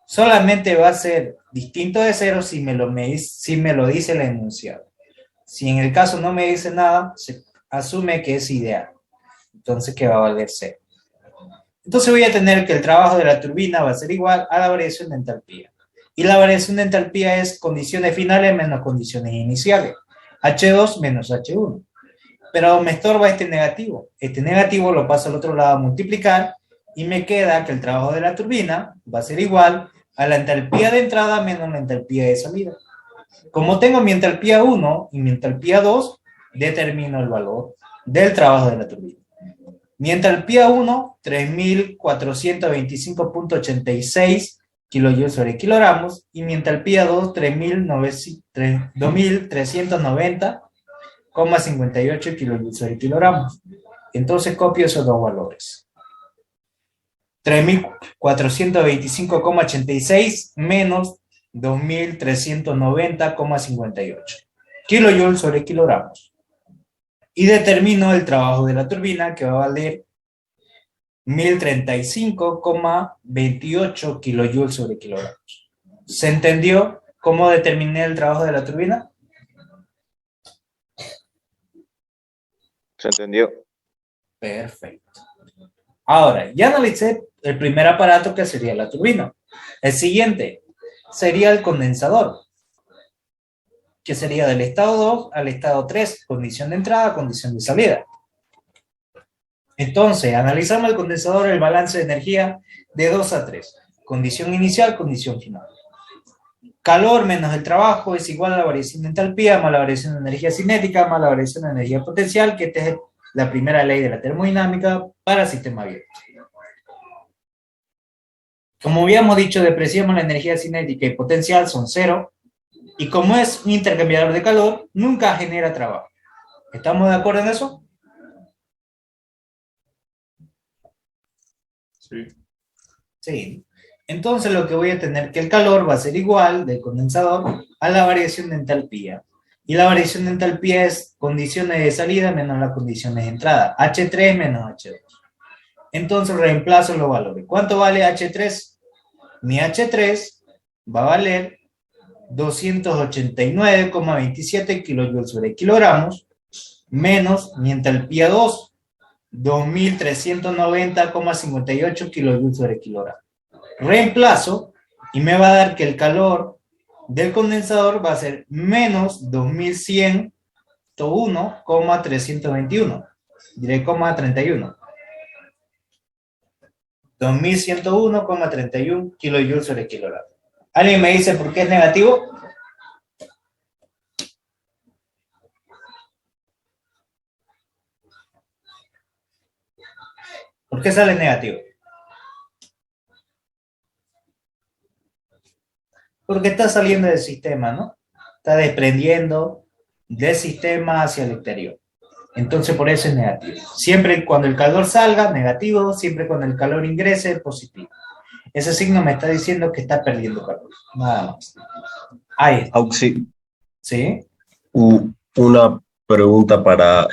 Solamente va a ser distinto de 0 si me lo dice el enunciado. Si en el caso no me dice nada, se asume que es ideal. Entonces, que va a valer 0. Entonces voy a tener que el trabajo de la turbina va a ser igual a la variación de entalpía. Y la variación de entalpía es condiciones finales menos condiciones iniciales. H2 menos H1. Pero me estorba este negativo. Este negativo lo paso al otro lado a multiplicar y me queda que el trabajo de la turbina va a ser igual a la entalpía de entrada menos la entalpía de salida. Como tengo mi entalpía 1 y mi entalpía 2, determino el valor del trabajo de la turbina. Mi entalpía 1, 3425.86 kilojoules sobre kilogramos, y mi entalpía 2, 2390,58 kilojoules sobre kilogramos. Entonces copio esos dos valores. 3425,86 menos 2390,58 kilojoules sobre kilogramos. Y determino el trabajo de la turbina, que va a valer 1035,28 kilojoules sobre kilogramos. ¿Se entendió cómo determiné el trabajo de la turbina? ¿Se entendió? Perfecto. Ahora, ya analicé el primer aparato, que sería la turbina. El siguiente sería el condensador, que sería del estado 2 al estado 3, condición de entrada, condición de salida. Entonces, analizamos el condensador, el balance de energía de 2 a 3. Condición inicial, condición final. Calor menos el trabajo es igual a la variación de entalpía más la variación de energía cinética más la variación de energía potencial, que esta es la primera ley de la termodinámica para sistema abierto. Como habíamos dicho, despreciamos la energía cinética y potencial, son 0. Y como es un intercambiador de calor, nunca genera trabajo. ¿Estamos de acuerdo en eso? Sí. Sí. Entonces lo que voy a tener que el calor va a ser igual del condensador a la variación de entalpía. Y la variación de entalpía es condiciones de salida menos las condiciones de entrada. H3 menos H2. Entonces reemplazo los valores. ¿Cuánto vale H3? Mi H3 va a valer 289,27 kilojoules sobre kilogramos menos mi entalpía 2, 2390,58 kilojoules sobre kilogramos. Reemplazo y me va a dar que el calor del condensador va a ser menos 2101,321. Diré coma 31. 2101,31 kilojoules sobre kilogramo. ¿Alguien me dice por qué es negativo? ¿Por qué sale negativo? Porque está saliendo del sistema, ¿no? Está desprendiendo del sistema hacia el exterior. Entonces, por eso es negativo. Siempre cuando el calor salga, negativo. Siempre cuando el calor ingrese, positivo. Ese signo me está diciendo que está perdiendo calor. Nada más. Ahí está. Auxi, ¿Sí? una pregunta para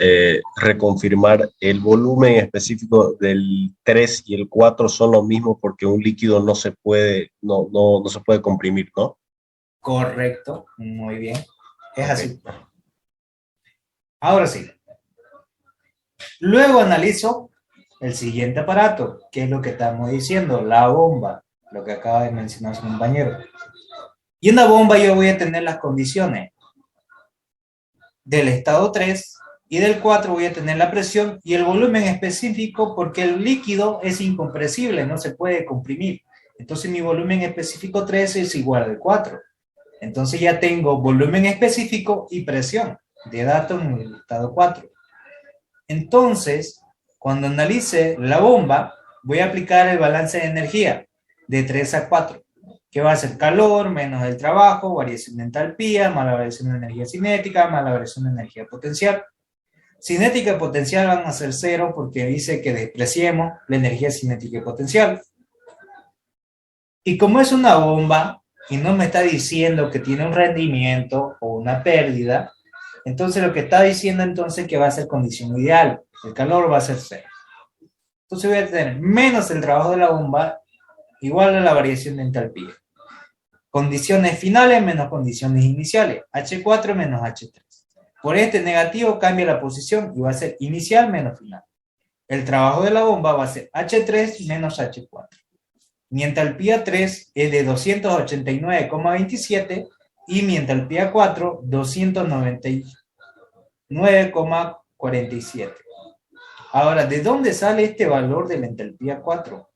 reconfirmar. ¿El volumen específico del 3 y el 4 son los mismos porque un líquido no se puede, no se puede comprimir, ¿no? Correcto. Muy bien. Es Ok. así. Ahora sí. Luego analizo el siguiente aparato, que es lo que estamos diciendo, la bomba, lo que acaba de mencionar su compañero. Y en la bomba yo voy a tener las condiciones del estado 3 y del 4 voy a tener la presión y el volumen específico porque el líquido es incompresible, no se puede comprimir. Entonces mi volumen específico 3 es igual al 4. Entonces ya tengo volumen específico y presión de datos en el estado 4. Entonces, cuando analice la bomba, voy a aplicar el balance de energía de 3 a 4, que va a ser calor menos el trabajo, variación de entalpía, más la variación de energía cinética, más la variación de energía potencial. Cinética y potencial van a ser 0 porque dice que despreciemos la energía cinética y potencial. Y como es una bomba y no me está diciendo que tiene un rendimiento o una pérdida, entonces lo que está diciendo entonces es que va a ser condición ideal. El calor va a ser 0. Entonces voy a tener menos el trabajo de la bomba igual a la variación de entalpía. Condiciones finales menos condiciones iniciales. H4 menos H3. Por este negativo cambia la posición y va a ser inicial menos final. El trabajo de la bomba va a ser H3 menos H4. Mi entalpía 3 es de 289,27 y mi entalpía 4, 299,47. Ahora, ¿de dónde sale este valor de la entalpía 4?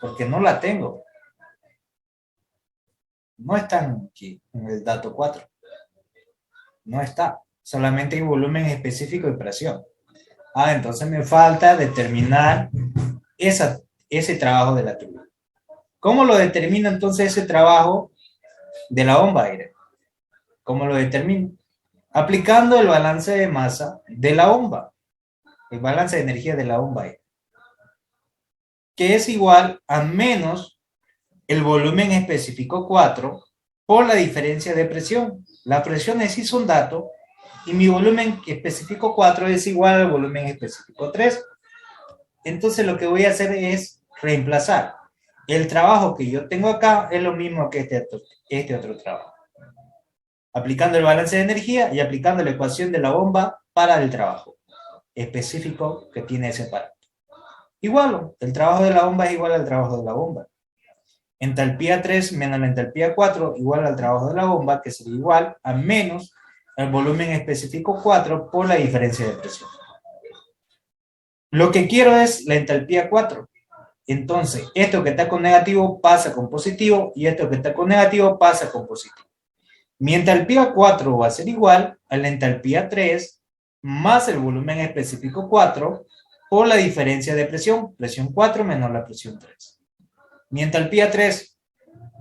Porque no la tengo. No está aquí en el dato 4. No está. Solamente hay volumen específico y presión. Entonces me falta determinar ese trabajo de la turbina. ¿Cómo lo determino entonces ese trabajo de la bomba de aire? ¿Cómo lo determino? Aplicando el balance de masa de la bomba, el balance de energía de la bomba de aire, que es igual a menos el volumen específico 4 por la diferencia de presión. La presión es un dato y mi volumen específico 4 es igual al volumen específico 3. Entonces lo que voy a hacer es reemplazar. El trabajo que yo tengo acá es lo mismo que este otro trabajo. Aplicando el balance de energía y aplicando la ecuación de la bomba para el trabajo específico que tiene ese aparato. Igual, el trabajo de la bomba es igual al trabajo de la bomba. Entalpía 3 menos la entalpía 4 igual al trabajo de la bomba, que sería igual a menos el volumen específico 4 por la diferencia de presión. Lo que quiero es la entalpía 4. Entonces, esto que está con negativo pasa con positivo y esto que está con negativo pasa con positivo. Mi entalpía 4 va a ser igual a la entalpía 3 más el volumen específico 4 por la diferencia de presión, presión 4 menos la presión 3. Mi entalpía 3,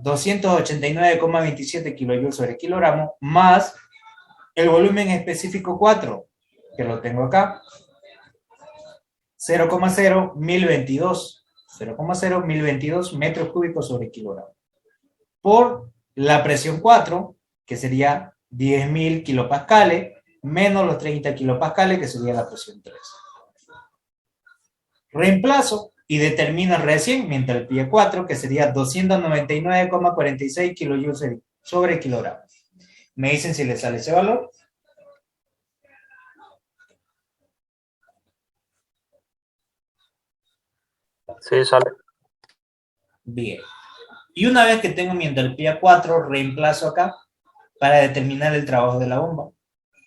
289,27 kilojoules sobre kilogramo, más el volumen específico 4, que lo tengo acá, 0,01022 metros cúbicos sobre kilogramo, por la presión 4, que sería 10.000 kilopascales, menos los 30 kilopascales, que sería la presión 3. Reemplazo y determino recién mi entalpía 4, que sería 299,46 kilojoules sobre kilogramo. Me dicen si les sale ese valor. Sí, sale. Bien. Y una vez que tengo mi entalpía 4, reemplazo acá para determinar el trabajo de la bomba.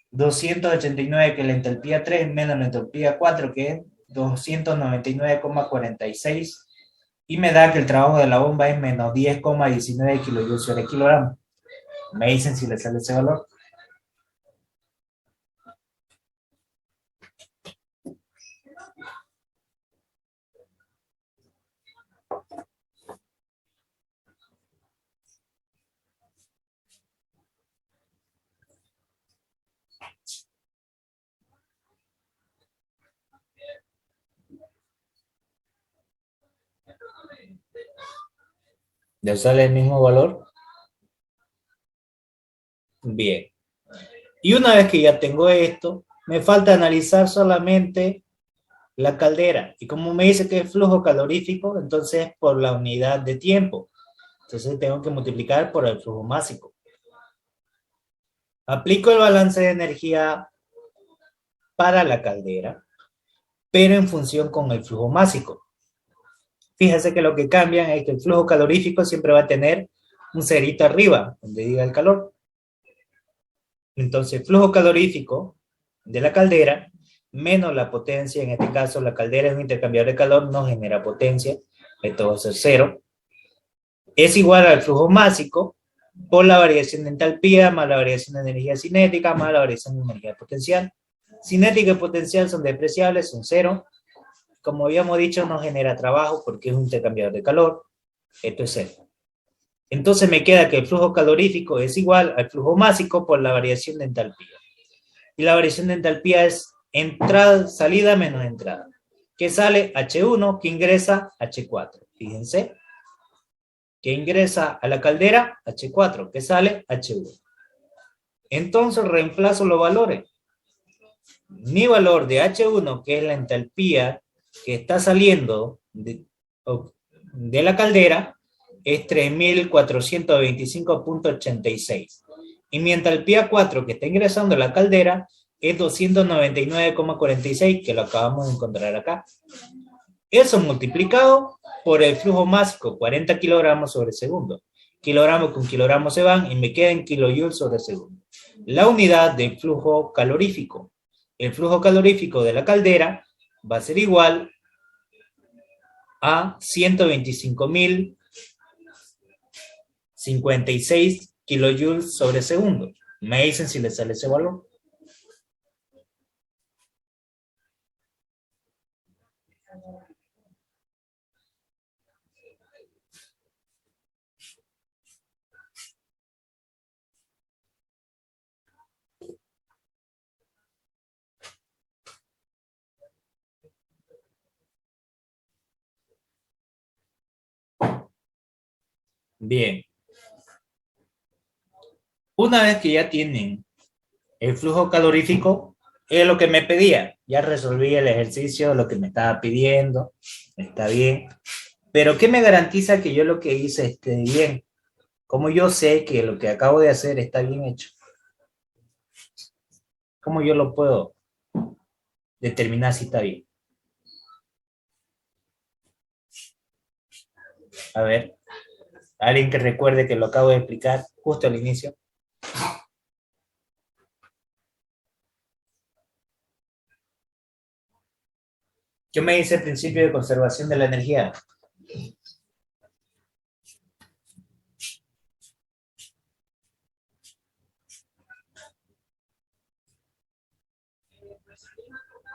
289, que es la entalpía 3, menos la entalpía 4, que es 299,46, y me da que el trabajo de la bomba es menos 10,19 kilojoules sobre kilogramo. Me dicen si le sale ese valor. ¿Le sale el mismo valor? Bien. Y una vez que ya tengo esto, me falta analizar solamente la caldera. Y como me dice que es flujo calorífico, entonces por la unidad de tiempo. Entonces tengo que multiplicar por el flujo másico. Aplico el balance de energía para la caldera, pero en función con el flujo másico. Fíjense que lo que cambian es que el flujo calorífico siempre va a tener un cerito arriba, donde diga el calor. Entonces, flujo calorífico de la caldera, menos la potencia, en este caso la caldera es un intercambiador de calor, no genera potencia, esto va a ser 0, es igual al flujo másico por la variación de entalpía, más la variación de energía cinética, más la variación de energía potencial. Cinética y potencial son despreciables, son 0. Como habíamos dicho, no genera trabajo porque es un intercambiador de calor, esto es 0. Entonces me queda que el flujo calorífico es igual al flujo másico por la variación de entalpía. Y la variación de entalpía es entrada, salida menos entrada. Que sale H1, que ingresa H4. Fíjense. Que ingresa a la caldera H4, que sale H1. Entonces reemplazo los valores. Mi valor de H1, que es la entalpía que está saliendo de la caldera, es 3425,86. Y mi entalpía 4 que está ingresando a la caldera es 299,46, que lo acabamos de encontrar acá. Eso multiplicado por el flujo másico, 40 kilogramos sobre segundo. Kilogramos con kilogramos se van y me queda en kilojoules sobre segundo. La unidad del flujo calorífico. El flujo calorífico de la caldera va a ser igual a 125.056 kilojoules sobre segundo. Me dicen si les sale ese valor. Bien. Una vez que ya tienen el flujo calorífico, es lo que me pedía. Ya resolví el ejercicio, lo que me estaba pidiendo. Está bien. Pero ¿qué me garantiza que yo lo que hice esté bien? ¿Cómo yo sé que lo que acabo de hacer está bien hecho? ¿Cómo yo lo puedo determinar si está bien? A ver. Alguien que recuerde que lo acabo de explicar justo al inicio. Yo me hice el principio de conservación de la energía.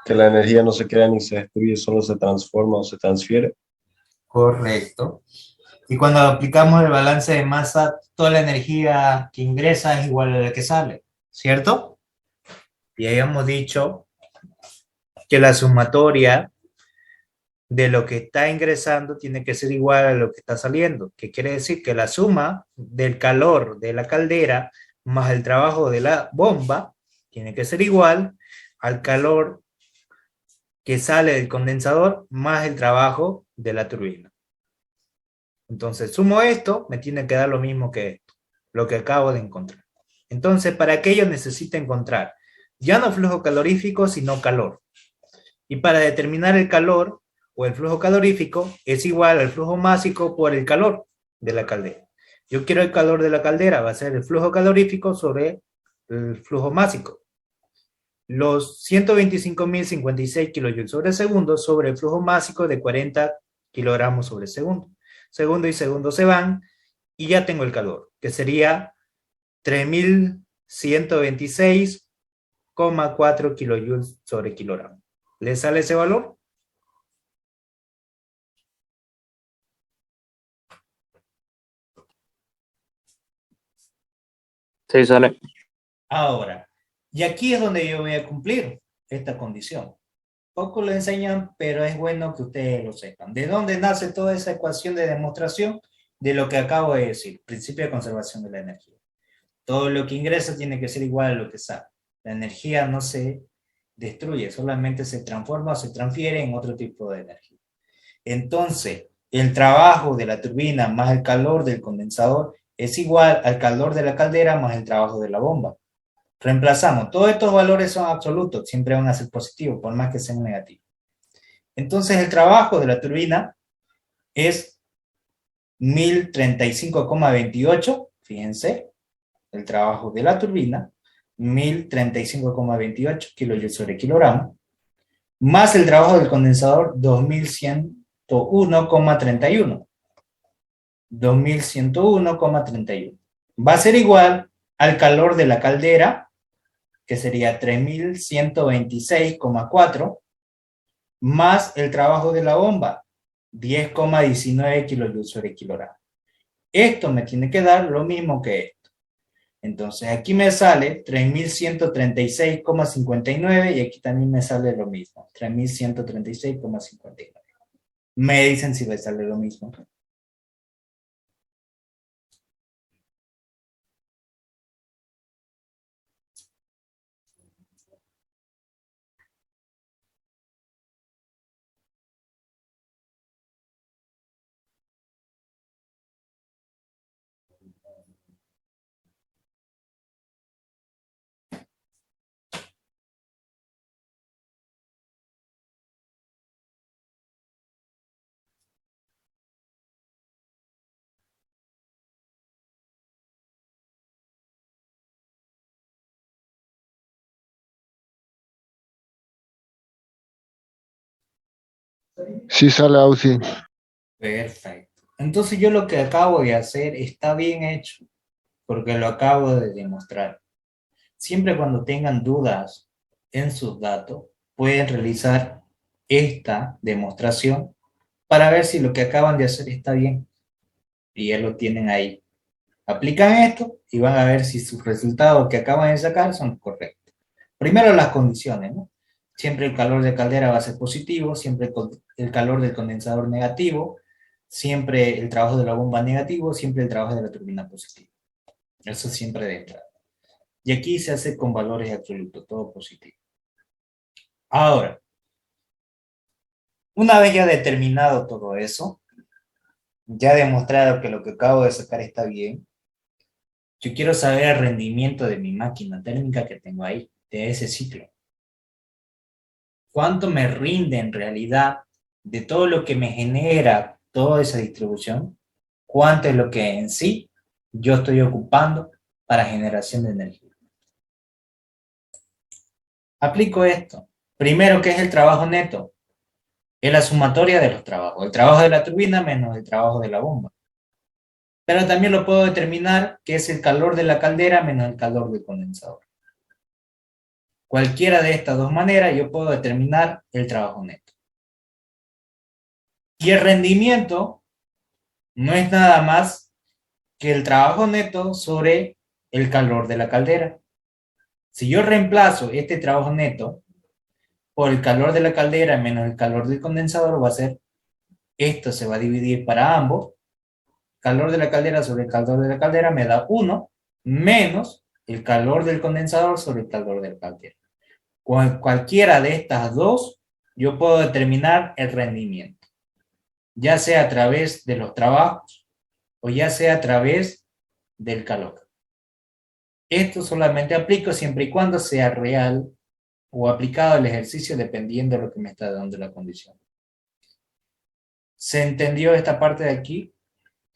Que la energía no se crea ni se destruye, solo se transforma o se transfiere. Correcto. Y cuando aplicamos el balance de masa, toda la energía que ingresa es igual a la que sale, ¿cierto? Y habíamos dicho que la sumatoria de lo que está ingresando tiene que ser igual a lo que está saliendo, que quiere decir que la suma del calor de la caldera más el trabajo de la bomba tiene que ser igual al calor que sale del condensador más el trabajo de la turbina. Entonces sumo esto, me tiene que dar lo mismo que esto, lo que acabo de encontrar. Entonces, para aquello necesito encontrar ya no flujo calorífico, sino calor. Y para determinar el calor o el flujo calorífico es igual al flujo másico por el calor de la caldera. Yo quiero el calor de la caldera, va a ser el flujo calorífico sobre el flujo másico. Los 125.056 kilojoules sobre segundo sobre el flujo másico de 40 kilogramos sobre segundo. Segundo y segundo se van y ya tengo el calor, que sería 3.126,4 kilojoules sobre kilogramo. ¿Le sale ese valor? Sí, sale. Ahora, y aquí es donde yo voy a cumplir esta condición. Poco lo enseñan, pero es bueno que ustedes lo sepan. ¿De dónde nace toda esa ecuación de demostración? De lo que acabo de decir, principio de conservación de la energía. Todo lo que ingresa tiene que ser igual a lo que sale. La energía no se destruye, solamente se transforma o se transfiere en otro tipo de energía. Entonces, el trabajo de la turbina más el calor del condensador es igual al calor de la caldera más el trabajo de la bomba. Reemplazamos. Todos estos valores son absolutos, siempre van a ser positivos, por más que sean negativos. Entonces, el trabajo de la turbina es 1035,28, fíjense, el trabajo de la turbina, 1035,28 kilojoules sobre kilogramo, más el trabajo del condensador, 2101,31. 2101,31. Va a ser igual al calor de la caldera, que sería 3.126,4, más el trabajo de la bomba, 10,19 kilojoules sobre kilogramo. Esto me tiene que dar lo mismo que esto. Entonces aquí me sale 3.136,59 y aquí también me sale lo mismo, 3.136,59. Me dicen si me sale lo mismo. Sí sale Ausi. Perfecto. Entonces yo lo que acabo de hacer está bien hecho, porque lo acabo de demostrar. Siempre cuando tengan dudas en sus datos, pueden realizar esta demostración para ver si lo que acaban de hacer está bien. Y ya lo tienen ahí. Aplican esto y van a ver si sus resultados que acaban de sacar son correctos. Primero las condiciones, ¿no? Siempre el calor de caldera va a ser positivo, siempre el calor del condensador negativo, siempre el trabajo de la bomba negativo, siempre el trabajo de la turbina positivo. Eso siempre de entrada. Y aquí se hace con valores absolutos, todo positivo. Ahora, una vez ya determinado todo eso, ya demostrado que lo que acabo de sacar está bien, yo quiero saber el rendimiento de mi máquina térmica que tengo ahí, de ese ciclo. ¿Cuánto me rinde en realidad de todo lo que me genera toda esa distribución? ¿Cuánto es lo que en sí yo estoy ocupando para generación de energía? Aplico esto. Primero, ¿qué es el trabajo neto? Es la sumatoria de los trabajos. El trabajo de la turbina menos el trabajo de la bomba. Pero también lo puedo determinar que es el calor de la caldera menos el calor del condensador. Cualquiera de estas dos maneras yo puedo determinar el trabajo neto. Y el rendimiento no es nada más que el trabajo neto sobre el calor de la caldera. Si yo reemplazo este trabajo neto por el calor de la caldera menos el calor del condensador, va a ser, esto se va a dividir para ambos. Calor de la caldera sobre el calor de la caldera me da 1 menos el calor del condensador sobre el calor de la caldera. Con cualquiera de estas dos, yo puedo determinar el rendimiento, ya sea a través de los trabajos o ya sea a través del calor. Esto solamente aplico siempre y cuando sea real o aplicado el ejercicio dependiendo de lo que me está dando la condición. ¿Se entendió esta parte de aquí?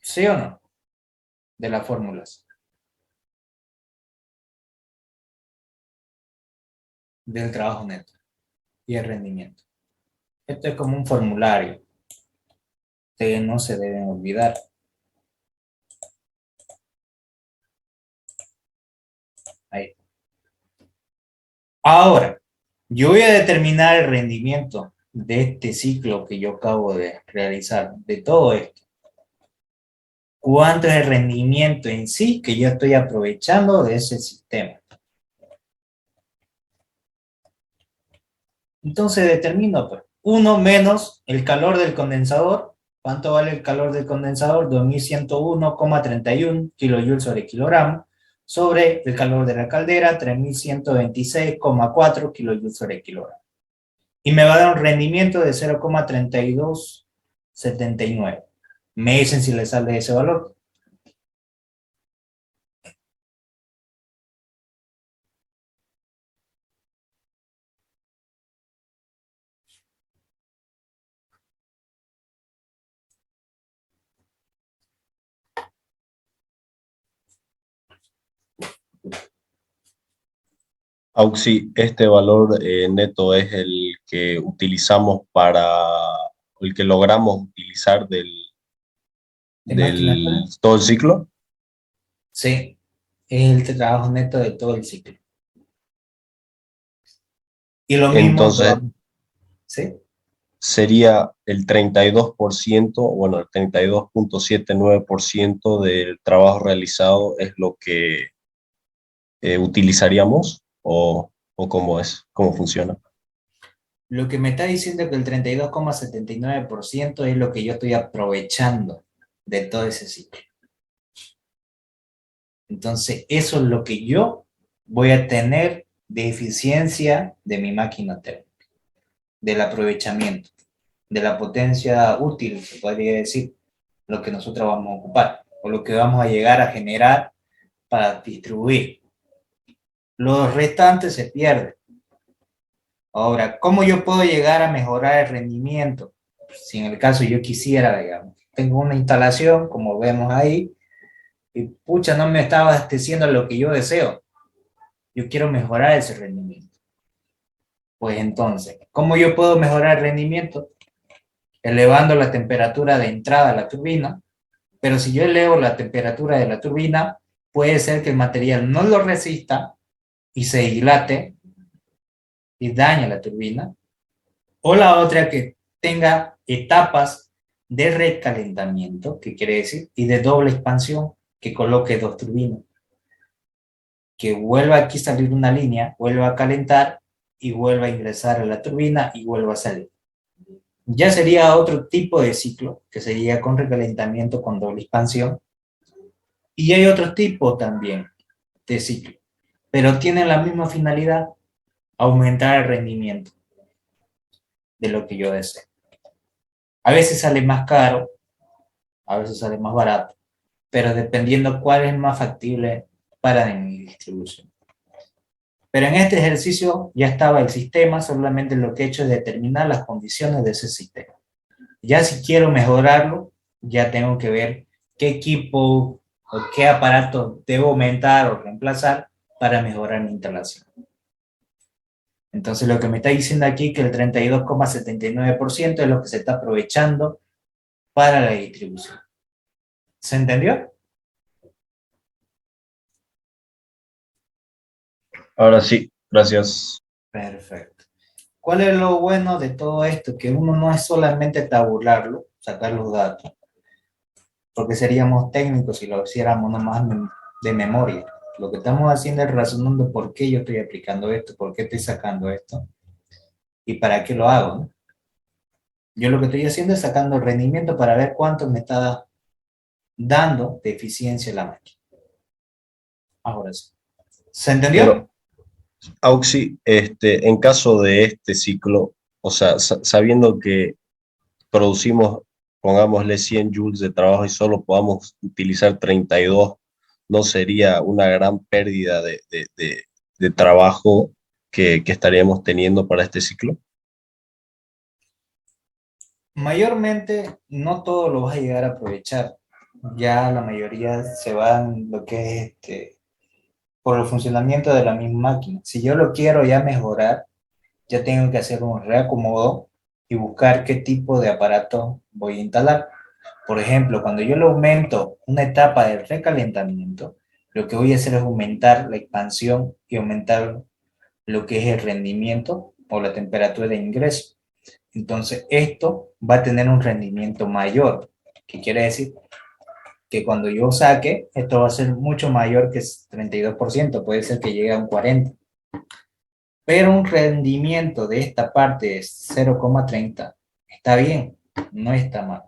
¿Sí o no? de las fórmulas del trabajo neto y el rendimiento. Esto es como un formulario que no se deben olvidar. Ahí. Ahora, yo voy a determinar el rendimiento de este ciclo que yo acabo de realizar, de todo esto. ¿Cuánto es el rendimiento en sí que yo estoy aprovechando de ese sistema? Entonces determino, pues, 1 menos el calor del condensador. ¿Cuánto vale el calor del condensador? 2101,31 kilojoules sobre kilogramo, sobre el calor de la caldera, 3126,4 kilojoules sobre kilogramo. Y me va a dar un rendimiento de 0,3279. Me dicen si le sale ese valor. Auxi, este valor neto es el que utilizamos el que logramos utilizar ¿De máquina? todo el ciclo. Sí, es el trabajo neto de todo el ciclo. Y lo mismo, Entonces, ¿sí? sería el 32%, bueno, el 32,79% del trabajo realizado es lo que utilizaríamos o cómo funciona. Lo que me está diciendo es que el 32,79% es lo que yo estoy aprovechando de todo ese ciclo. Entonces, eso es lo que yo voy a tener de eficiencia de mi máquina térmica, del aprovechamiento, de la potencia útil, se podría decir, lo que nosotros vamos a ocupar, o lo que vamos a llegar a generar para distribuir. Los restantes se pierden. Ahora, ¿cómo yo puedo llegar a mejorar el rendimiento? Si en el caso yo quisiera, digamos, tengo una instalación, como vemos ahí, y pucha, no me está abasteciendo lo que yo deseo. Yo quiero mejorar ese rendimiento. Pues entonces, ¿cómo yo puedo mejorar el rendimiento? Elevando la temperatura de entrada a la turbina, pero si yo elevo la temperatura de la turbina, puede ser que el material no lo resista y se dilate y daña la turbina, o la otra que tenga etapas de recalentamiento, que quiere decir, y de doble expansión, que coloque 2 turbinas, que vuelva aquí a salir una línea, vuelva a calentar y vuelva a ingresar a la turbina y vuelva a salir. Ya sería otro tipo de ciclo, que sería con recalentamiento con doble expansión, y hay otro tipo también de ciclo, pero tienen la misma finalidad, aumentar el rendimiento de lo que yo deseo. A veces sale más caro, a veces sale más barato, pero dependiendo cuál es más factible para mi distribución. Pero en este ejercicio ya estaba el sistema, solamente lo que he hecho es determinar las condiciones de ese sistema. Ya si quiero mejorarlo, ya tengo que ver qué equipo o qué aparato debo aumentar o reemplazar para mejorar mi instalación. Entonces lo que me está diciendo aquí es que el 32,79% es lo que se está aprovechando para la distribución. ¿Se entendió? Ahora sí, gracias. Perfecto. ¿Cuál es lo bueno de todo esto? Que uno no es solamente tabularlo, sacar los datos, porque seríamos técnicos si lo hiciéramos nomás de memoria. Lo que estamos haciendo es razonando por qué yo estoy aplicando esto, por qué estoy sacando esto y para qué lo hago, ¿no? Yo lo que estoy haciendo es sacando el rendimiento para ver cuánto me está dando de eficiencia la máquina. Ahora sí. ¿Se entendió? Pero, Auxi, en caso de este ciclo, o sea, sabiendo que producimos, pongámosle 100 joules de trabajo y solo podamos utilizar 32, ¿no sería una gran pérdida de trabajo que estaríamos teniendo para este ciclo? Mayormente no todo lo vas a llegar a aprovechar. ya la mayoría se van lo que es por el funcionamiento de la misma máquina. Si yo lo quiero ya mejorar, ya tengo que hacer un reacomodo y buscar qué tipo de aparato voy a instalar. Por ejemplo, cuando yo le aumento una etapa de recalentamiento, lo que voy a hacer es aumentar la expansión y aumentar lo que es el rendimiento o la temperatura de ingreso. Entonces, esto va a tener un rendimiento mayor, que quiere decir que cuando yo saque, esto va a ser mucho mayor que 32%, puede ser que llegue a un 40%. Pero un rendimiento de esta parte es 0,30. Está bien, no está mal.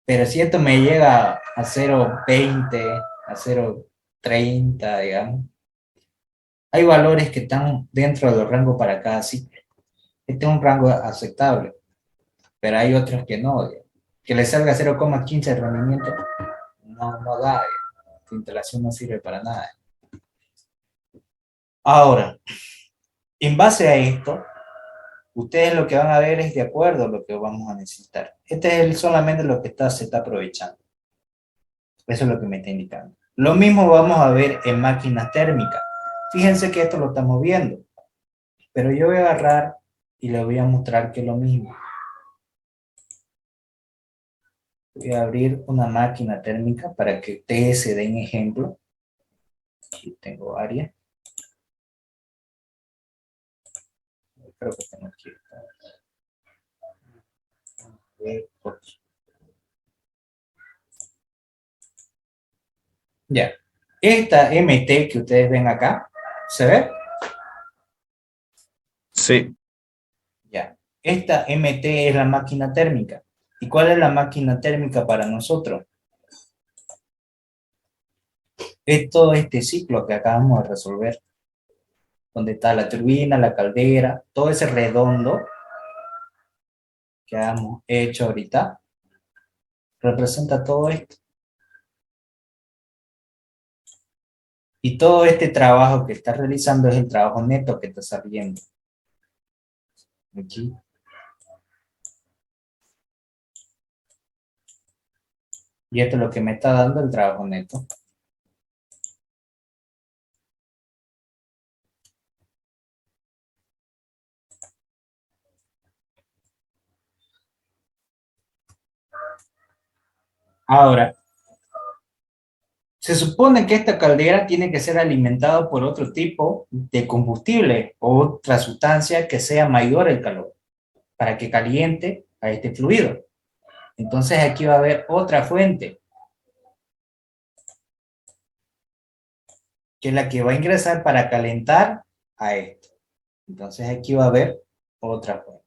Pero si esto me llega a 0,20, a 0,30, digamos, hay valores que están dentro del rango para cada ciclo. Este es un rango aceptable, pero hay otros que no. Que le salga 0,15 de rendimiento, no da. Tu instalación no sirve para nada. Ahora, en base a esto, ustedes lo que van a ver es de acuerdo a lo que vamos a necesitar. Este es solamente lo que se está aprovechando. Eso es lo que me está indicando. Lo mismo vamos a ver en máquinas térmicas. Fíjense que esto lo estamos viendo, pero yo voy a agarrar y les voy a mostrar que es lo mismo. Voy a abrir una máquina térmica para que ustedes se den ejemplo. Aquí tengo varias. Creo que tengo aquí. Ya. Esta MT que ustedes ven acá, ¿se ve? Sí, Ya. Esta MT es la máquina térmica. ¿Y cuál es la máquina térmica para nosotros? Es todo este ciclo que acabamos de resolver, donde está la turbina, la caldera, todo ese redondo que hemos hecho ahorita, representa todo esto. Y todo este trabajo que está realizando es el trabajo neto que está saliendo. Aquí. Y esto es lo que me está dando el trabajo neto. Ahora, se supone que esta caldera tiene que ser alimentada por otro tipo de combustible o otra sustancia que sea mayor el calor para que caliente a este fluido. Entonces aquí va a haber otra fuente, que es la que va a ingresar para calentar a esto. Entonces aquí va a haber otra fuente.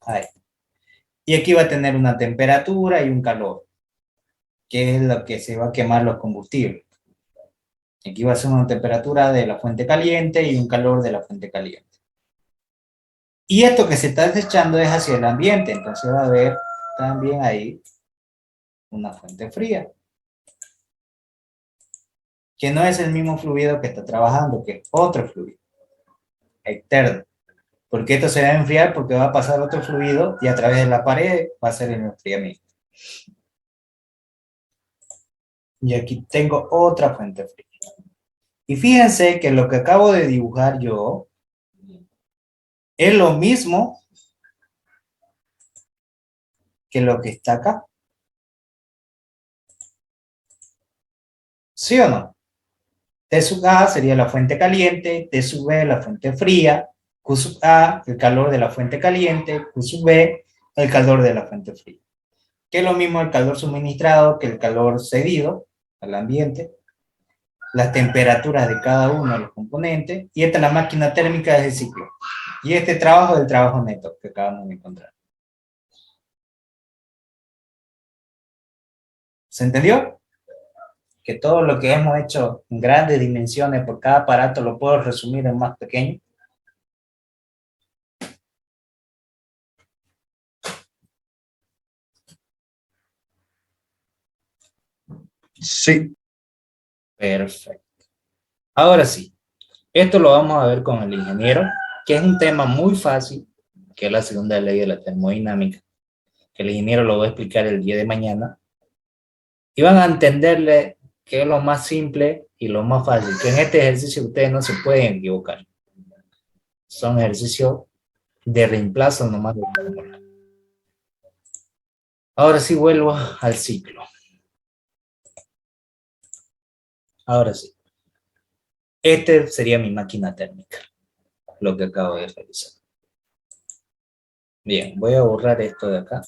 Ahí. Y aquí va a tener una temperatura y un calor, que es lo que se va a quemar los combustibles. Aquí va a ser una temperatura de la fuente caliente y un calor de la fuente caliente. Y esto que se está desechando es hacia el ambiente, entonces va a haber también ahí una fuente fría, que no es el mismo fluido que está trabajando, que es otro fluido externo. Porque esto se va a enfriar porque va a pasar otro fluido y a través de la pared va a ser el enfriamiento. Y aquí tengo otra fuente fría. Y fíjense que lo que acabo de dibujar yo es lo mismo que lo que está acá. ¿Sí o no? T sub A sería la fuente caliente, T sub B la fuente fría, Q sub A el calor de la fuente caliente, Q sub B el calor de la fuente fría. Que es lo mismo el calor suministrado que el calor cedido al ambiente, las temperaturas de cada uno de los componentes, y esta es la máquina térmica del ciclo. Y este trabajo es el trabajo neto que acabamos de encontrar. ¿Se entendió? Que todo lo que hemos hecho en grandes dimensiones por cada aparato lo puedo resumir en más pequeño. sí. Perfecto. Ahora sí, esto lo vamos a ver con el ingeniero, que es un tema muy fácil, que es la segunda ley de la termodinámica, que el ingeniero lo va a explicar el día de mañana, y van a entenderle que es lo más simple y lo más fácil, que en este ejercicio ustedes no se pueden equivocar. Son ejercicios de reemplazo nomás de fórmula. Ahora sí vuelvo al ciclo. Ahora sí. Este sería mi máquina térmica, lo que acabo de realizar. Bien, voy a borrar esto de acá,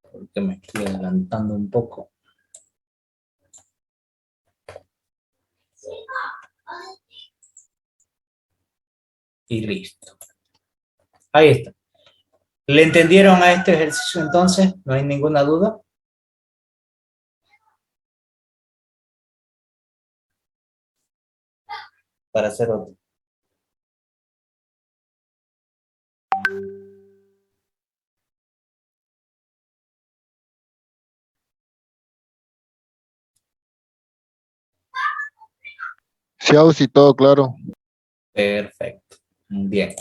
porque me estoy adelantando un poco. Y listo. Ahí está. ¿Le entendieron a este ejercicio entonces? ¿No hay ninguna duda? Para hacer otro. Sí, Ausi, todo claro. Perfecto. Bien.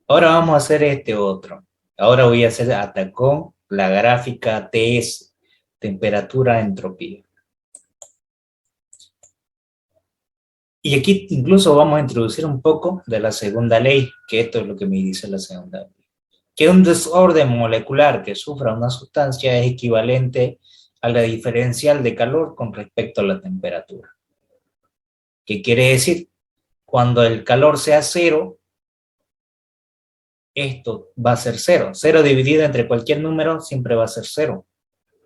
Ahora vamos a hacer este otro. Ahora voy a hacer hasta con la gráfica TS, temperatura, entropía. Y aquí incluso vamos a introducir un poco de la segunda ley, que esto es lo que me dice la segunda ley. Que un desorden molecular que sufra una sustancia es equivalente a la diferencial de calor con respecto a la temperatura. ¿Qué quiere decir? Cuando el calor sea cero, esto va a ser cero. Cero dividido entre cualquier número siempre va a ser cero.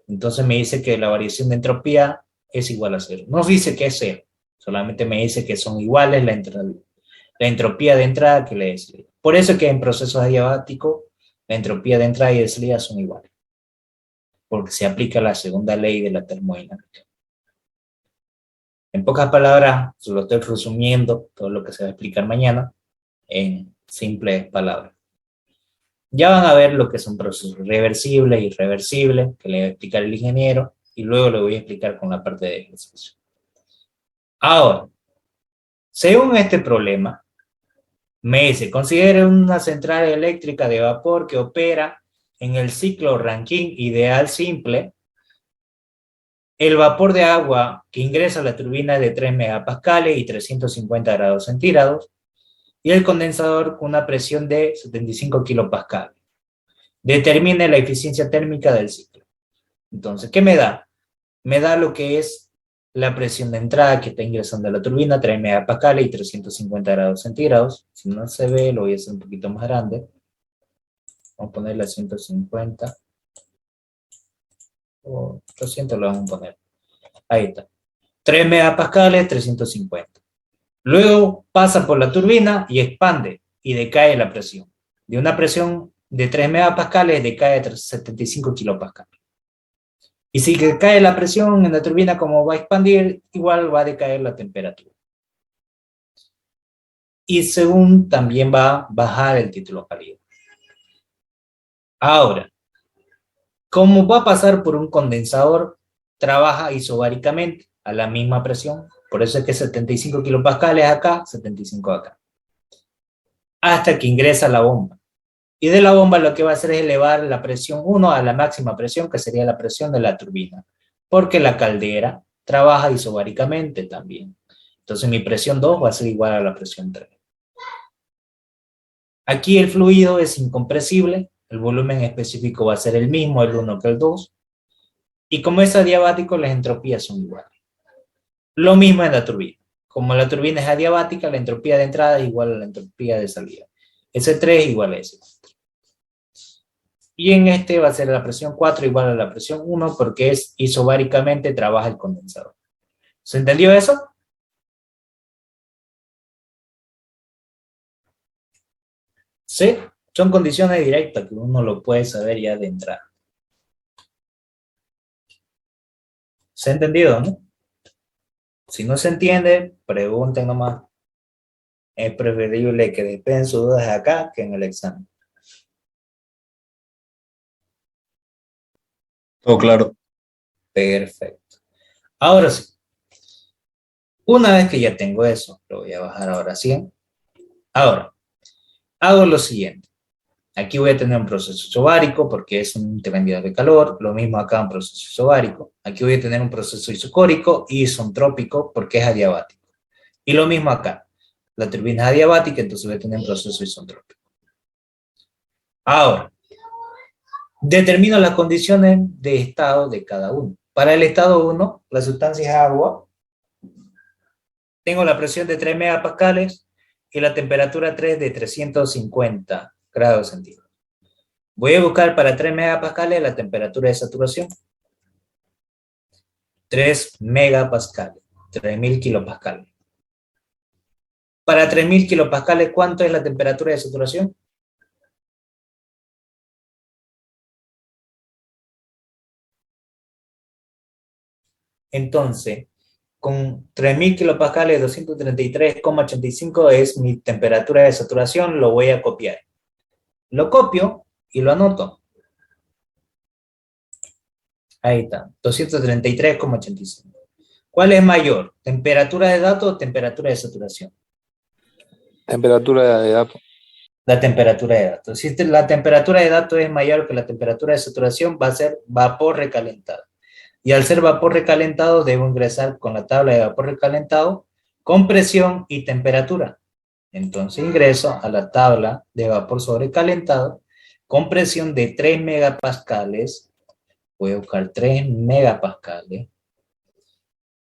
Entonces me dice que la variación de entropía es igual a cero. No dice que es cero, solamente me dice que son iguales la entropía de entrada que la de salida. Por eso es que en procesos adiabáticos la entropía de entrada y de salida son iguales, porque se aplica la segunda ley de la termodinámica. En pocas palabras, lo estoy resumiendo todo lo que se va a explicar mañana en simples palabras. Ya van a ver lo que son procesos reversibles y irreversibles, que le voy a explicar el ingeniero, y luego le voy a explicar con la parte de ejercicio. Ahora, según este problema, me dice, considere una central eléctrica de vapor que opera en el ciclo Rankine ideal simple. El vapor de agua que ingresa a la turbina es de 3 megapascales y 350 grados centígrados, y el condensador con una presión de 75 kilopascales. Determine la eficiencia térmica del ciclo. Entonces, ¿qué me da? Me da lo que es la presión de entrada que está ingresando a la turbina, 3 megapascales y 350 grados centígrados. Si no se ve, lo voy a hacer un poquito más grande. Vamos a ponerle a 150. O 300 lo vamos a poner. Ahí está. 3 megapascales, 350. Luego pasa por la turbina y expande y decae la presión. De una presión de 3 megapascales decae a 75 kilopascales. Y si cae la presión en la turbina, como va a expandir, igual va a decaer la temperatura. Y según también va a bajar el título cálido. Ahora, como va a pasar por un condensador, trabaja isobáricamente a la misma presión. Por eso es que 75 kilopascales acá, 75 acá. Hasta que ingresa la bomba. Y de la bomba lo que va a hacer es elevar la presión 1 a la máxima presión, que sería la presión de la turbina. Porque la caldera trabaja isobáricamente también. Entonces mi presión 2 va a ser igual a la presión 3. Aquí el fluido es incompresible, el volumen específico va a ser el mismo, el 1 que el 2, y como es adiabático, las entropías son iguales. Lo mismo en la turbina. Como la turbina es adiabática, la entropía de entrada es igual a la entropía de salida. S3 es igual a S4. Y en este va a ser la presión 4 igual a la presión 1 porque es isobáricamente trabaja el condensador. ¿Se entendió eso? Sí, son condiciones directas que uno lo puede saber ya de entrada. ¿Se ha entendido, no? Si no se entiende, pregunten nomás. Es preferible que despejen sus dudas acá que en el examen. Todo claro. Perfecto. Ahora sí, Una vez que ya tengo eso, lo voy a bajar ahora a 100. Ahora, hago lo siguiente. Aquí voy a tener un proceso isobárico porque es un intercambiador de calor. Lo mismo acá un proceso isobárico. Aquí voy a tener un proceso isocórico y isotrópico porque es adiabático. Y lo mismo acá. La turbina es adiabática, entonces voy a tener un proceso isotrópico. Ahora, determino las condiciones de estado de cada uno. Para el estado 1, la sustancia es agua. Tengo la presión de 3 megapascales y la temperatura 3 de 350 grados centígrados. Voy a buscar para 3 megapascales la temperatura de saturación. 3 megapascales, 3000 kilopascales. Para 3000 kilopascales, ¿cuánto es la temperatura de saturación? Entonces, con 3000 kilopascales, 233,85 es mi temperatura de saturación, lo voy a copiar. Lo copio y lo anoto. Ahí está, 233,85. ¿Cuál es mayor? ¿Temperatura de dato o temperatura de saturación? Temperatura de datos. La temperatura de dato. Si la temperatura de dato es mayor que la temperatura de saturación, va a ser vapor recalentado. Y al ser vapor recalentado, debo ingresar con la tabla de vapor recalentado con presión y temperatura. Entonces ingreso a la tabla de vapor sobrecalentado con presión de 3 megapascales. Voy a buscar 3 megapascales.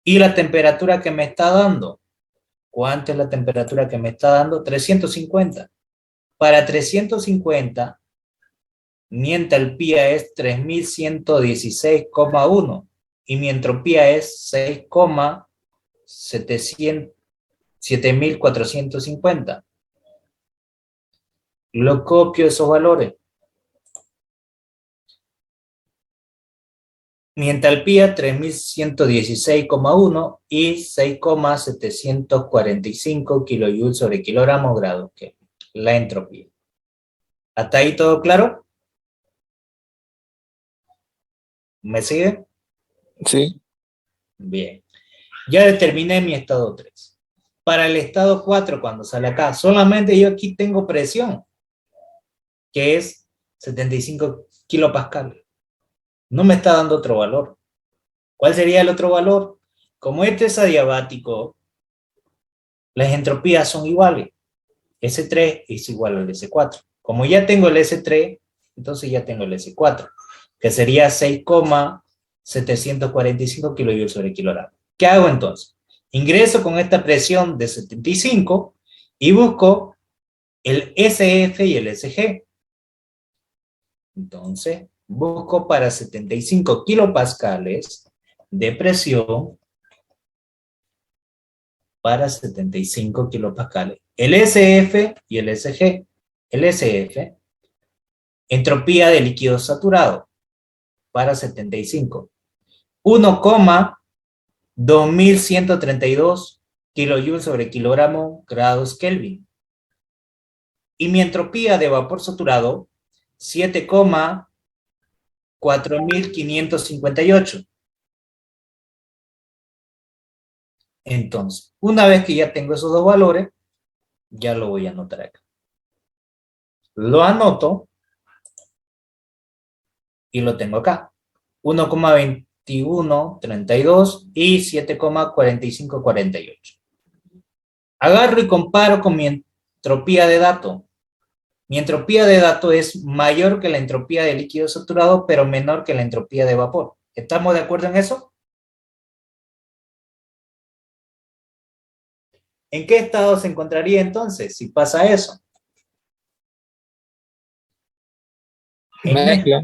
Y la temperatura que me está dando. ¿Cuánto es la temperatura que me está dando? 350. Para 350, mi entalpía es 3116,1 y mi entropía es 7450. Lo copio esos valores. Mi entalpía 3116,1 y 6,745 kilojoules sobre kilogramo grado, que es la entropía. ¿Hasta ahí todo claro? ¿Me sigue? Sí. Bien. Ya determiné mi estado 3. Para el estado 4, cuando sale acá, solamente yo aquí tengo presión, que es 75 kilopascales. No me está dando otro valor. ¿Cuál sería el otro valor? Como este es adiabático, las entropías son iguales. S3 es igual al S4. Como ya tengo el S3, entonces ya tengo el S4, que sería 6,745 kilojoules sobre kilogramo. ¿Qué hago entonces? Ingreso con esta presión de 75 y busco el SF y el SG. Entonces, busco para 75 kilopascales de presión para 75 kilopascales. El SF y el SG. El SF, entropía de líquido saturado para 75. 1,2132 kilojoules sobre kilogramo grados Kelvin. Y mi entropía de vapor saturado, 7,4558. Entonces, una vez que ya tengo esos dos valores, ya lo voy a anotar acá. Lo anoto y lo tengo acá. 1,2132 y 7,4548. Agarro y comparo con mi entropía de dato. Mi entropía de dato es mayor que la entropía de líquido saturado, pero menor que la entropía de vapor. ¿Estamos de acuerdo en eso? ¿En qué estado se encontraría entonces si pasa eso? Mezcla.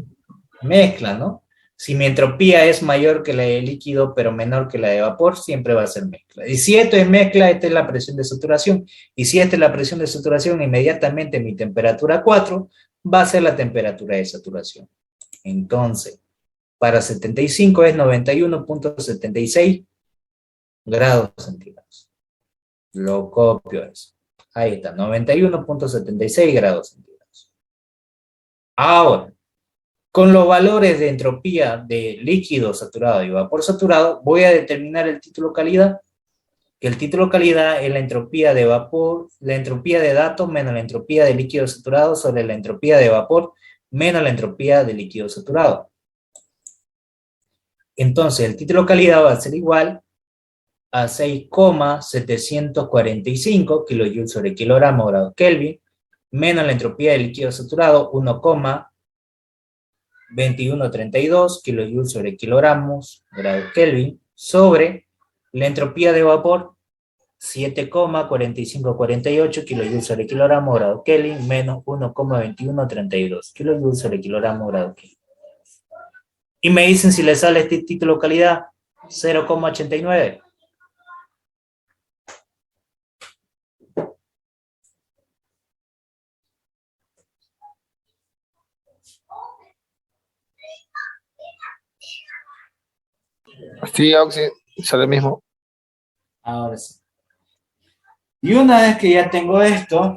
Mezcla, ¿no? Si mi entropía es mayor que la de líquido, pero menor que la de vapor, siempre va a ser mezcla. Y si esto es mezcla, esta es la presión de saturación. Y si esta es la presión de saturación, inmediatamente mi temperatura 4 va a ser la temperatura de saturación. Entonces, para 75 es 91,76 grados centígrados. Lo copio eso. Ahí está, 91,76 grados centígrados. Ahora, con los valores de entropía de líquido saturado y vapor saturado, voy a determinar el título calidad. que el título calidad es la entropía de vapor, la entropía de datos menos la entropía de líquido saturado sobre la entropía de vapor menos la entropía de líquido saturado. Entonces, el título calidad va a ser igual a 6,745 kilojoules sobre kilogramo grado Kelvin, menos la entropía de líquido saturado, 1,2132 kilojoules sobre kilogramos grado Kelvin, sobre la entropía de vapor, 7,4548 kilojoules sobre kilogramo grado Kelvin, menos 1,2132 kilojoules sobre kilogramo grado Kelvin. Y me dicen si le sale este título calidad, 0,89. Sí, Oxy, sale el mismo. Ahora sí. Y una vez que ya tengo esto,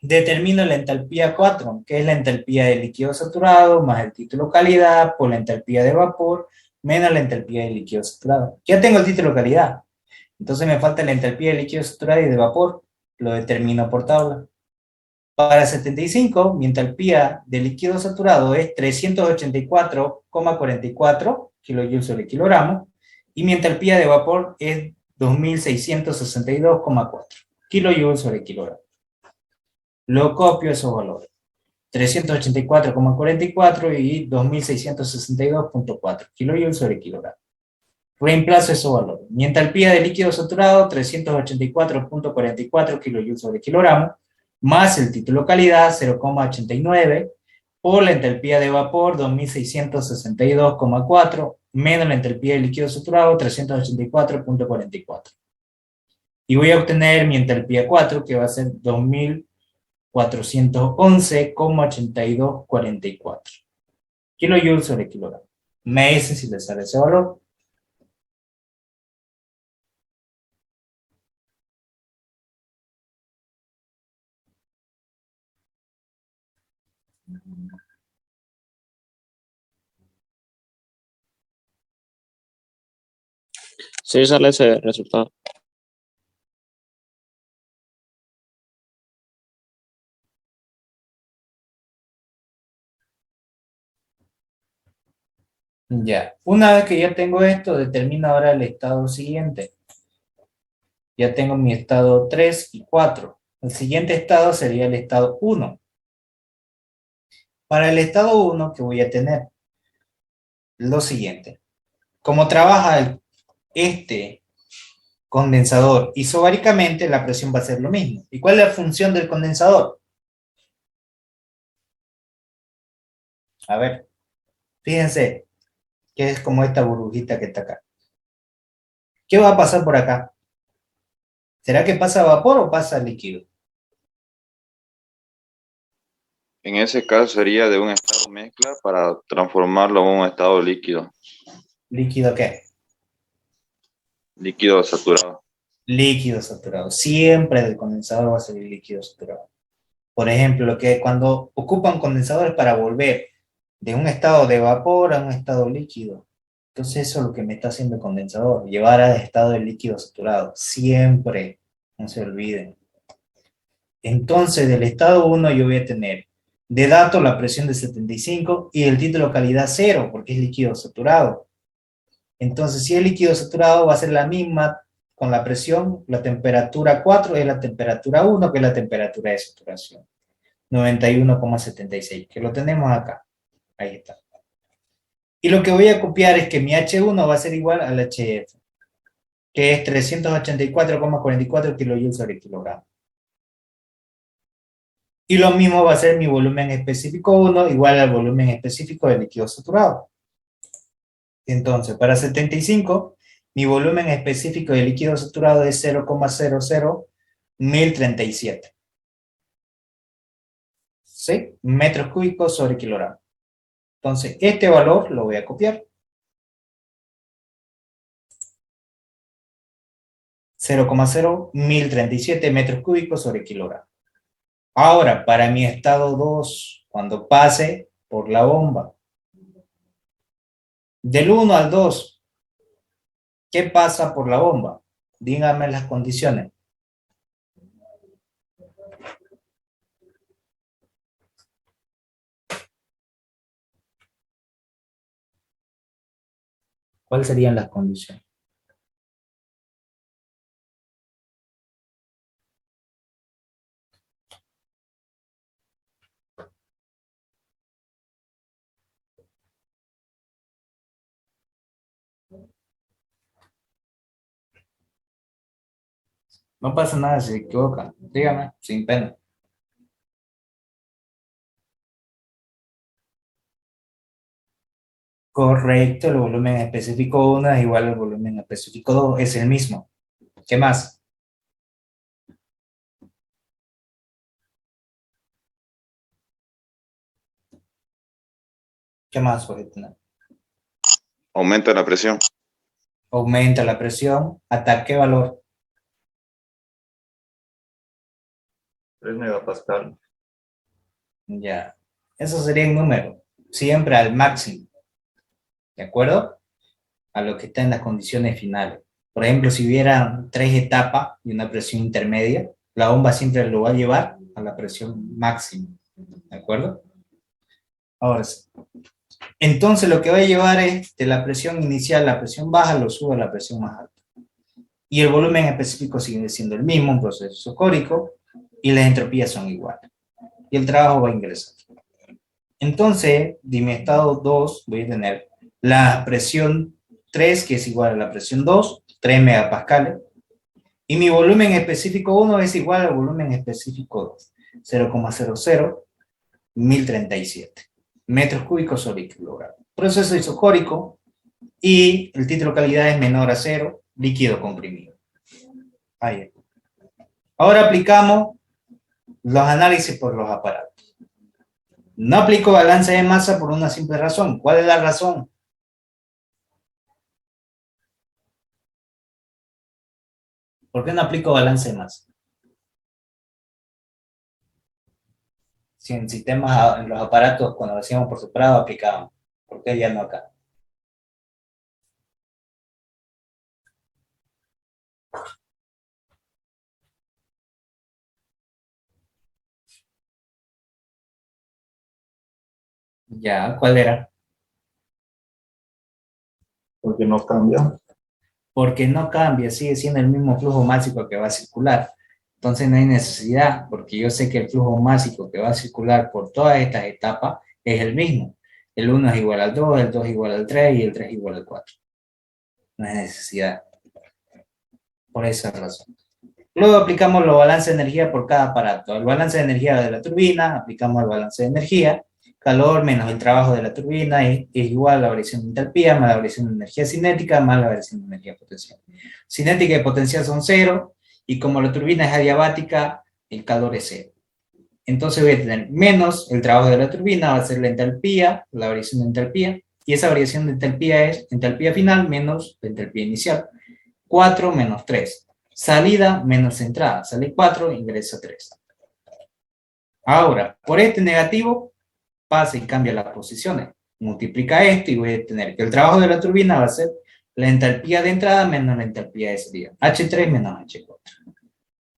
determino la entalpía 4, que es la entalpía de líquido saturado más el título calidad por la entalpía de vapor menos la entalpía de líquido saturado. Ya tengo el título calidad. Entonces me falta la entalpía de líquido saturado y de vapor. Lo determino por tabla. Para 75, mi entalpía de líquido saturado es 384,44 kilojoules sobre kilogramo y mi entalpía de vapor es 2662,4 kilojoules sobre kilogramo. Lo copio esos valores. 384,44 y 2662,4 kilojoules sobre kilogramo. Reemplazo esos valores. Mi entalpía de líquido saturado, 384,44 kilojoules sobre kilogramo, más el título calidad, 0,89, por la entalpía de vapor, 2662,4, menos la entalpía de líquido saturado, 384,44. Y voy a obtener mi entalpía 4, que va a ser 2411,8244 kilojoules sobre kilogramo. Me dicen si les sale ese valor. Sí, sale ese resultado. Ya, una vez que ya tengo esto, determino ahora el estado siguiente. Ya tengo mi estado 3 y 4. El siguiente estado sería el estado 1. Para el estado 1, que voy a tener lo siguiente. Como trabaja este condensador isobáricamente, la presión va a ser lo mismo. ¿Y cuál es la función del condensador? A ver, fíjense que es como esta burbujita que está acá. ¿Qué va a pasar por acá? ¿Será que pasa vapor o pasa líquido? En ese caso sería de un estado mezcla para transformarlo en un estado líquido, ¿Líquido qué? líquido saturado. Líquido saturado. Siempre del condensador va a salir líquido saturado. Por ejemplo, lo que cuando ocupan condensadores para volver de un estado de vapor a un estado líquido. Entonces eso es lo que me está haciendo el condensador, llevar al estado de líquido saturado. Siempre, no se olviden. Entonces, del estado 1 yo voy a tener de datos la presión de 75 y el título calidad 0, porque es líquido saturado. Entonces, si es líquido saturado, va a ser la misma con la presión, la temperatura 4 es la temperatura 1, que es la temperatura de saturación. 91,76, que lo tenemos acá. Ahí está. Y lo que voy a copiar es que mi H1 va a ser igual al HF, que es 384,44 kilojoules sobre kilogramo. Y lo mismo va a ser mi volumen específico 1 igual al volumen específico del líquido saturado. Entonces, para 75, mi volumen específico de líquido saturado es 0,00137. ¿Sí? Metros cúbicos sobre kilogramo. Entonces, este valor lo voy a copiar. 0,0137 metros cúbicos sobre kilogramo. Ahora, para mi estado 2, cuando pase por la bomba, del 1 al 2, ¿qué pasa por la bomba? Dígame las condiciones. ¿Cuáles serían las condiciones? No pasa nada si se equivocan. Dígame, sin pena. Correcto, el volumen específico 1 es igual al volumen específico 2, es el mismo. ¿Qué más? ¿Qué más puede tener? Aumenta la presión. Aumenta la presión, ¿hasta qué valor? 3 megapascal. Ya, eso sería el número, siempre al máximo, ¿de acuerdo? A lo que está en las condiciones finales. Por ejemplo, si hubiera 3 etapas y una presión intermedia, la bomba siempre lo va a llevar a la presión máxima, ¿de acuerdo? Ahora sí. Entonces lo que va a llevar es de la presión inicial, la presión baja, lo sube a la presión más alta. Y el volumen específico sigue siendo el mismo, un proceso isocórico, y las entropías son iguales. Y el trabajo va a ingresar. Entonces, de mi estado 2 voy a tener la presión 3, que es igual a la presión 2, 3 megapascales, y mi volumen específico 1 es igual al volumen específico 2, 0,001037 metros cúbicos sobre kilogramo. Proceso isocórico, y el título de calidad es menor a 0, líquido comprimido. Ahí. Ahora aplicamos los análisis por los aparatos. No aplico balance de masa por una simple razón. ¿Cuál es la razón? ¿Por qué no aplico balance de masa? Si en sistemas, en los aparatos, cuando lo hacíamos por separado, aplicábamos. ¿Por qué ya no acá? Ya, ¿cuál era? Porque no cambia. Porque no cambia, sigue siendo el mismo flujo másico que va a circular. Entonces no hay necesidad, porque yo sé que el flujo másico que va a circular por todas estas etapas es el mismo. El 1 es igual al 2, el 2 es igual al 3 y el 3 es igual al 4. No hay necesidad, por esa razón. Luego aplicamos los balances de energía por cada aparato. El balance de energía de la turbina, aplicamos el balance de energía, calor menos el trabajo de la turbina es igual a la variación de entalpía más la variación de energía cinética más la variación de energía potencial. Cinética y potencial son 0, y como la turbina es adiabática, el calor es 0. Entonces voy a tener menos el trabajo de la turbina, va a ser la entalpía, la variación de entalpía, y esa variación de entalpía es entalpía final menos la entalpía inicial. 4 menos 3. Salida menos entrada. Sale 4, ingresa 3. Ahora, por este negativo, pasa y cambia las posiciones. Multiplica esto y voy a tener que el trabajo de la turbina va a ser la entalpía de entrada menos la entalpía de salida. H3 menos H4.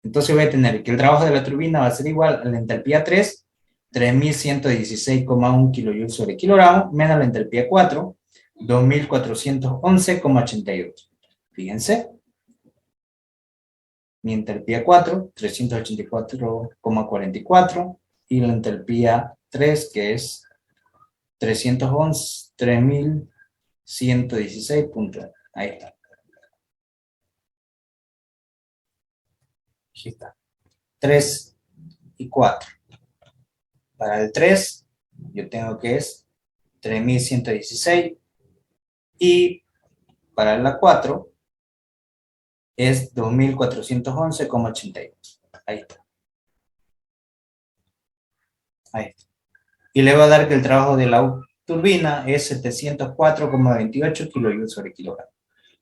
Entonces voy a tener que el trabajo de la turbina va a ser igual a la entalpía 3, 3116,1 kJ sobre kilogramo, menos la entalpía 4, 2411,82. Fíjense. Mi entalpía 4, 384,44, y la entalpía 3, que es 311, 3116 puntos. Ahí está. Aquí está. 3 y 4. Para el 3, yo tengo que es 3116, y para la 4 es 2411,82. Ahí está. Ahí está. Y le va a dar que el trabajo de la turbina es 704,28 kJ sobre kilogramo.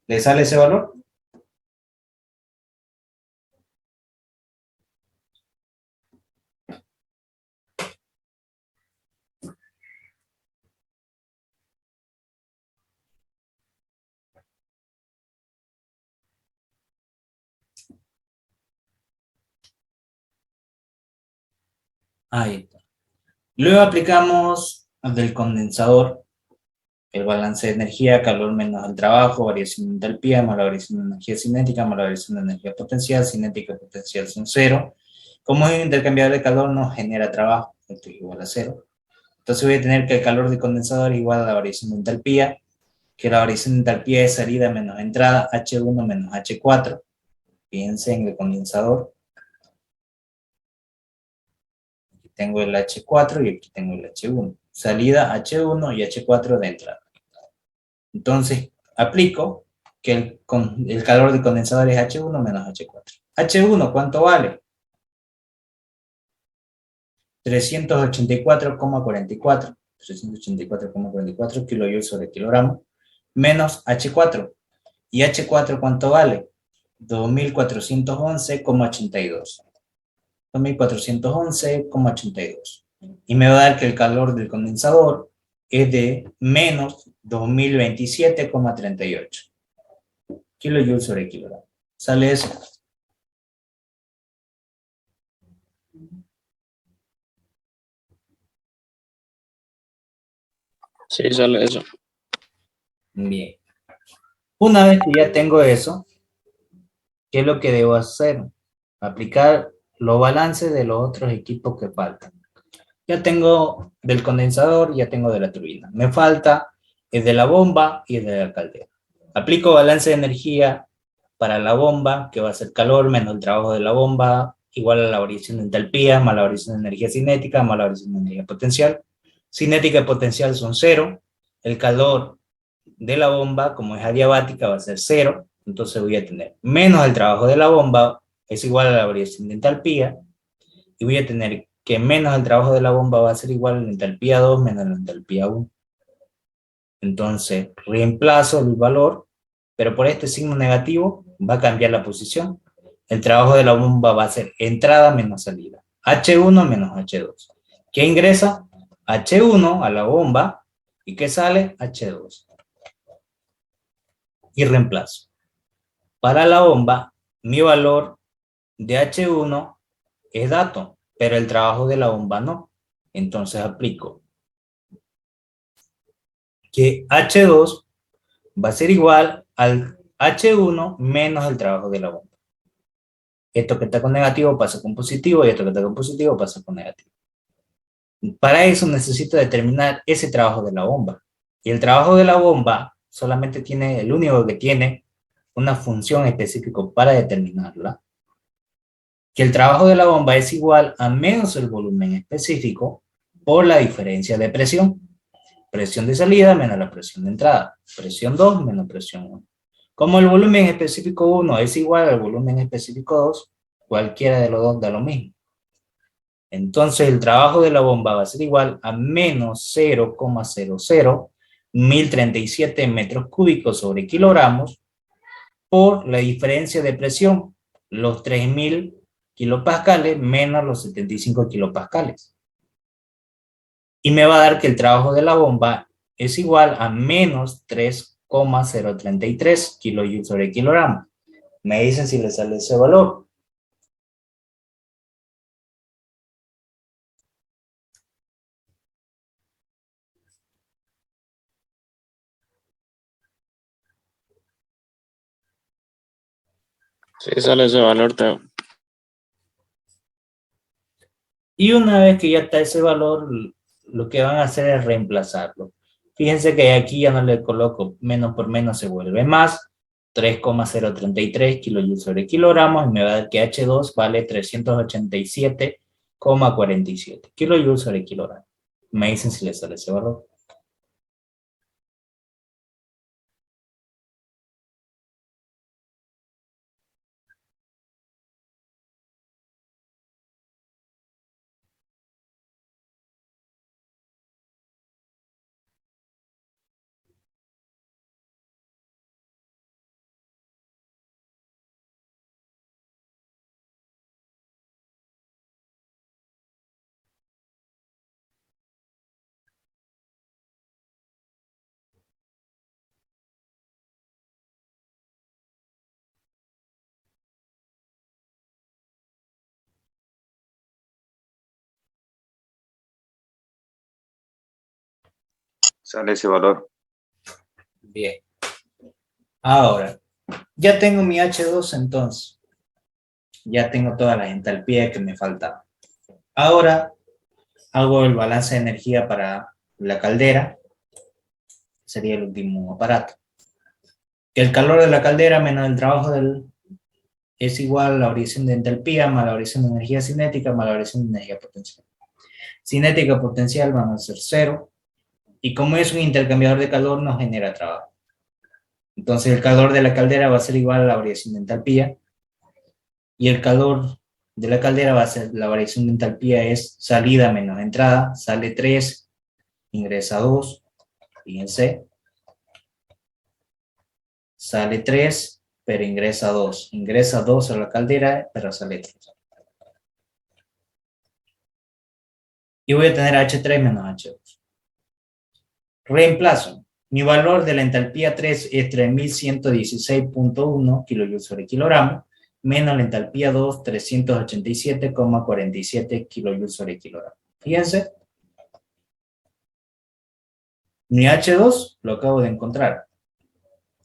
¿Le sale ese valor? Ahí está. Luego aplicamos al del condensador, el balance de energía, calor menos el trabajo, variación de entalpía, más la variación de energía cinética, más la variación de energía potencial, cinética y potencial son cero. Como es un intercambiador de calor, no genera trabajo, esto es igual a cero. Entonces voy a tener que el calor del condensador es igual a la variación de entalpía, que la variación de entalpía es salida menos entrada, H1 menos H4. Fíjense en el condensador. Aquí tengo el H4 y aquí tengo el H1. Salida H1 y H4 de entrada. Entonces, aplico que el calor del condensador es H1 menos H4. H1, ¿cuánto vale? 384,44. 384,44 kilojoules sobre kilogramo. Menos H4. ¿Y H4 cuánto vale? 2411,82. 2411,82. Y me va a dar que el calor del condensador es de menos 2027,38 kilojoules sobre kilogramo. ¿Sale eso? Sí, sale eso. Bien. Una vez que ya tengo eso, ¿qué es lo que debo hacer? Aplicar los balances de los otros equipos que faltan. Ya tengo del condensador, ya tengo de la turbina. Me falta el de la bomba y el de la caldera. Aplico balance de energía para la bomba, que va a ser calor menos el trabajo de la bomba, igual a la variación de entalpía, más la variación de energía cinética, más la variación de energía potencial. Cinética y potencial son cero. El calor de la bomba, como es adiabática, va a ser cero. Entonces voy a tener menos el trabajo de la bomba, es igual a la variación de entalpía, y voy a tener que menos el trabajo de la bomba va a ser igual a la entalpía 2 menos la entalpía 1. Entonces, reemplazo el valor, pero por este signo negativo va a cambiar la posición. El trabajo de la bomba va a ser entrada menos salida. H1 menos H2. ¿Qué ingresa? H1 a la bomba y ¿qué sale? H2. Y reemplazo. Para la bomba, mi valor de H1 es dato, pero el trabajo de la bomba no. Entonces aplico que H2 va a ser igual al H1 menos el trabajo de la bomba. Esto que está con negativo pasa con positivo y esto que está con positivo pasa con negativo. Para eso necesito determinar ese trabajo de la bomba. Y el trabajo de la bomba solamente tiene, el único que tiene una función específica para determinarla, que el trabajo de la bomba es igual a menos el volumen específico por la diferencia de presión. Presión de salida menos la presión de entrada. Presión 2 menos presión 1. Como el volumen específico 1 es igual al volumen específico 2, cualquiera de los dos da lo mismo. Entonces el trabajo de la bomba va a ser igual a menos 0,001037 metros cúbicos sobre kilogramos por la diferencia de presión, los 3000 kilopascales menos los 75 kilopascales. Y me va a dar que el trabajo de la bomba es igual a menos 3,033 kilojoules sobre kilogramo. Me dicen si le sale ese valor. Sí, sale ese valor, Teo. Y una vez que ya está ese valor, lo que van a hacer es reemplazarlo. Fíjense que aquí ya no le coloco menos por menos, se vuelve más. 3,033 kilojoules sobre kilogramos y me va a dar que H2 vale 387,47 kilojoules sobre kilogramo. Me dicen si les sale ese valor. Sale ese valor. Bien. Ahora, ya tengo mi H2 entonces. Ya tengo todas las entalpías que me faltaban. Ahora hago el balance de energía para la caldera. Sería el último aparato. El calor de la caldera menos el trabajo es igual a la variación de entalpía más la variación de energía cinética más la variación de energía potencial. Cinética potencial van a ser 0. Y como es un intercambiador de calor, no genera trabajo. Entonces el calor de la caldera va a ser igual a la variación de entalpía. Y el calor de la caldera va a ser, la variación de entalpía es salida menos entrada. Sale 3, ingresa 2. Fíjense. Sale 3, pero ingresa 2. Ingresa 2 a la caldera, pero sale 3. Y voy a tener H3 menos H2. Reemplazo. Mi valor de la entalpía 3 es 3116.1 kJ/kg, menos la entalpía 2, 387,47 kJ/kg. Fíjense. Mi H2 lo acabo de encontrar.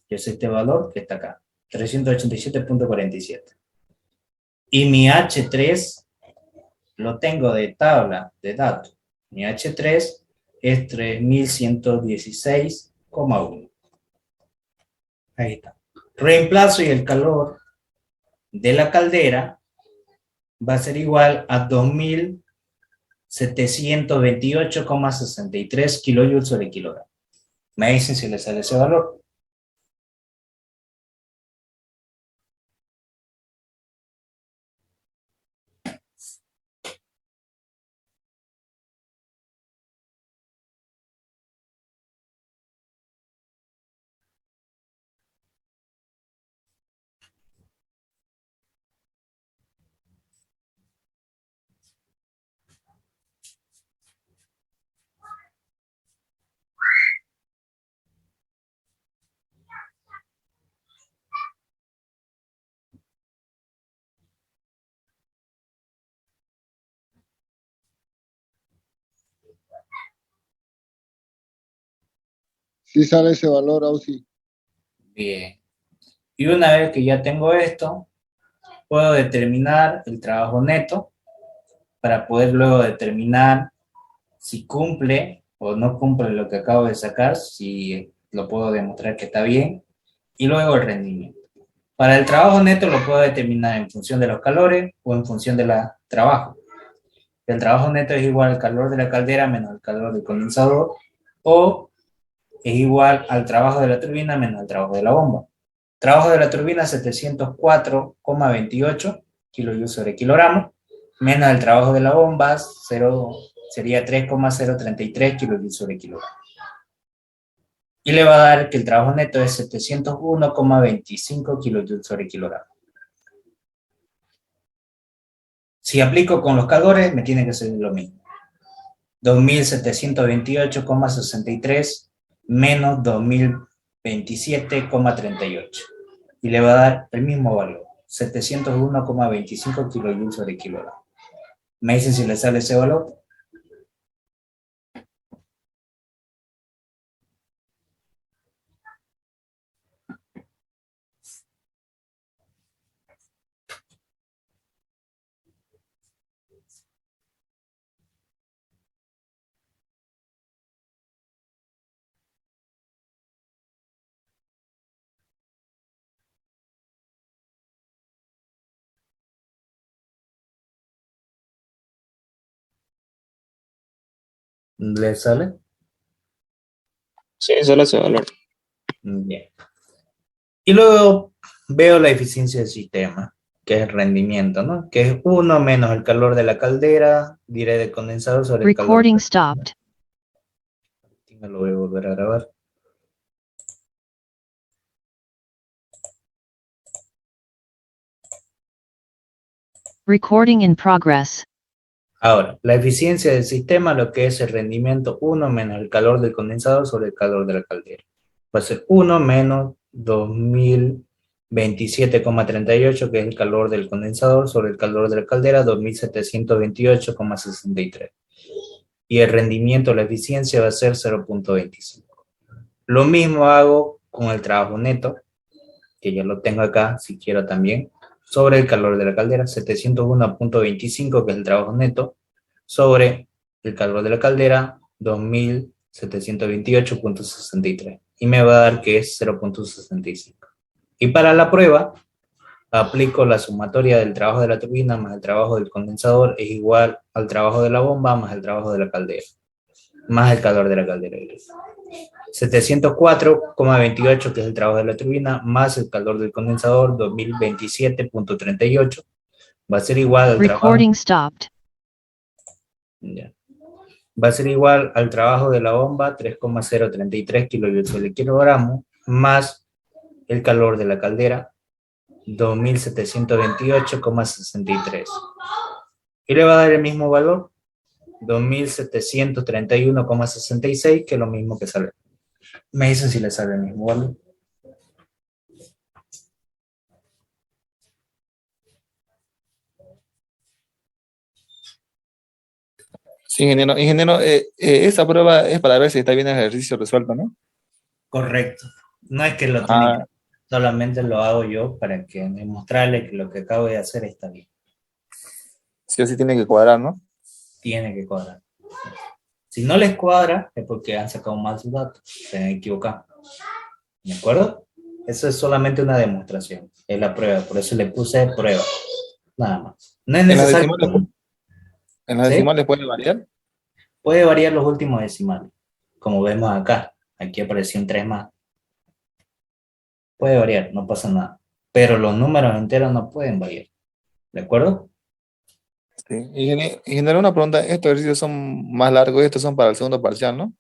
Que es este valor que está acá. 387,47. Y mi H3 lo tengo de tabla de datos. Mi H3 es 3116,1. Ahí está. Reemplazo y el calor de la caldera va a ser igual a 2728,63 kJ/kg. Me dicen si les sale ese valor. Sí sale ese valor, Ausi. Bien. Y una vez que ya tengo esto, puedo determinar el trabajo neto para poder luego determinar si cumple o no cumple lo que acabo de sacar, si lo puedo demostrar que está bien, y luego el rendimiento. Para el trabajo neto lo puedo determinar en función de los calores o en función del trabajo. El trabajo neto es igual al calor de la caldera menos el calor del condensador, o es igual al trabajo de la turbina menos el trabajo de la bomba. Trabajo de la turbina 704,28 kJ/kg, menos el trabajo de la bomba sería 3,033 kJ/kg. Y le va a dar que el trabajo neto es 701,25 kJ/kg. Si aplico con los calores, me tiene que ser lo mismo. 2728,63 menos 2027,38. Y le va a dar el mismo valor, 701,25 kJ/kg. ¿Me dicen si le sale ese valor? ¿Le sale? Sí, sale ese valor. Bien. Y luego veo la eficiencia del sistema, que es el rendimiento, ¿no? Que es 1 menos el calor de la caldera, diré del condensador sobre el calor. Recording stopped. Me lo voy a volver a grabar. Recording in progress. Ahora, la eficiencia del sistema, lo que es el rendimiento 1 menos el calor del condensador sobre el calor de la caldera. Va a ser 1 menos 2027,38, que es el calor del condensador, sobre el calor de la caldera, 2728,63. y el rendimiento, la eficiencia va a ser 0.25. Lo mismo hago con el trabajo neto, que ya lo tengo acá, si quiero también, sobre el calor de la caldera, 701.25, que es el trabajo neto, sobre el calor de la caldera, 2728.63. Y me va a dar que es 0.65. Y para la prueba, aplico la sumatoria del trabajo de la turbina más el trabajo del condensador es igual al trabajo de la bomba más el trabajo de la caldera, más el calor de la caldera. 704,28, que es el trabajo de la turbina, más el calor del condensador, 2027.38, va a ser igual al trabajo. Recording stopped. Ya. Va a ser igual al trabajo de la bomba, 3,033 kilojoules por kilogramo, más el calor de la caldera, 2728,63. Y le va a dar el mismo valor, 2731,66, que es lo mismo que sale. Me dicen si le sale el mismo valor. Sí, ingeniero. Ingeniero, esta prueba es para ver si está bien el ejercicio resuelto, ¿no? Correcto. No es que lo tiene Ah, que, solamente lo hago yo para que demostrarle que lo que acabo de hacer está bien. sí o sí tiene que cuadrar, ¿no? Tiene que cuadrar. Si no les cuadra, es porque han sacado mal sus datos, se han equivocado. ¿De acuerdo? Eso es solamente una demostración, es la prueba, por eso le puse prueba, nada más. No es ¿En las necesario, decimales, en las ¿sí? decimales puede variar? Puede variar los últimos decimales, como vemos acá, aquí apareció un 3 más. Puede variar, no pasa nada, pero los números enteros no pueden variar, ¿de acuerdo? Sí. Ingeniero, una pregunta, estos ejercicios son más largos y estos son para el segundo parcial, ¿no?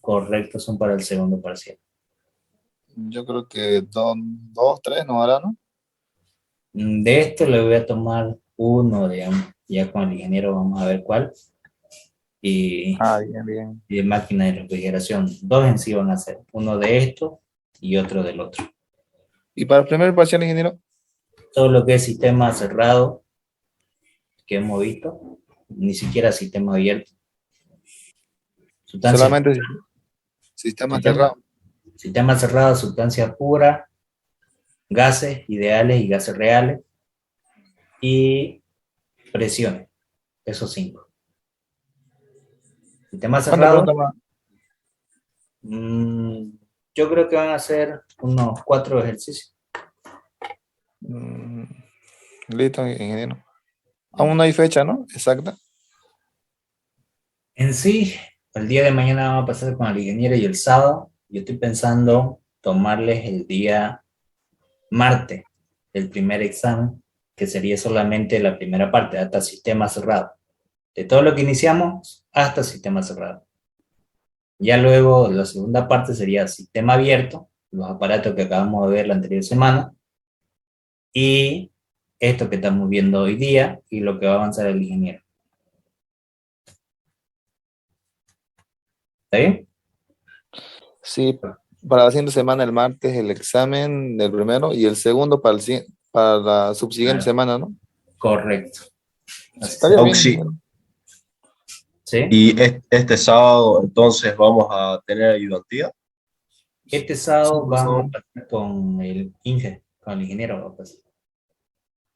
Correcto, son para el segundo parcial. Yo creo que dos, tres no hará, ¿no? De esto le voy a tomar uno, digamos, ya con el ingeniero vamos a ver cuál. Y Ah, bien, bien. de máquina de refrigeración. Dos en sí van a ser, uno de esto y otro del otro. ¿Y para el primer parcial, ingeniero? Todo lo que es sistema cerrado que hemos visto, ni siquiera sistema abierto. Sustancia, Solamente sistema sistema, cerrado. sistema cerrado, sustancia pura, gases ideales y gases reales y presiones, esos 5. Sistema ¿Cuántas cerrado, preguntas más? yo creo que van a ser unos 4 ejercicios. Mm, listo, ingeniero. Aún no hay fecha, ¿no? Exacta. En sí, el día de mañana vamos a pasar con el ingeniero y el sábado. Yo estoy pensando tomarles el día martes, el primer examen, que sería solamente la primera parte, hasta sistema cerrado. De todo lo que iniciamos hasta sistema cerrado. Ya luego la segunda parte sería sistema abierto, los aparatos que acabamos de ver la anterior semana, y esto que estamos viendo hoy día y lo que va a avanzar el ingeniero. ¿Está bien? Sí, para la siguiente semana, el martes, el examen del primero y el segundo para la subsiguiente Claro. semana, ¿no? Correcto. Así Estaría bien, Oxy, ingeniero. ¿Sí? y este sábado entonces vamos a tener ayudantía. Este Sí, sábado por vamos favor. a pasar con el Inge, con el ingeniero, pues,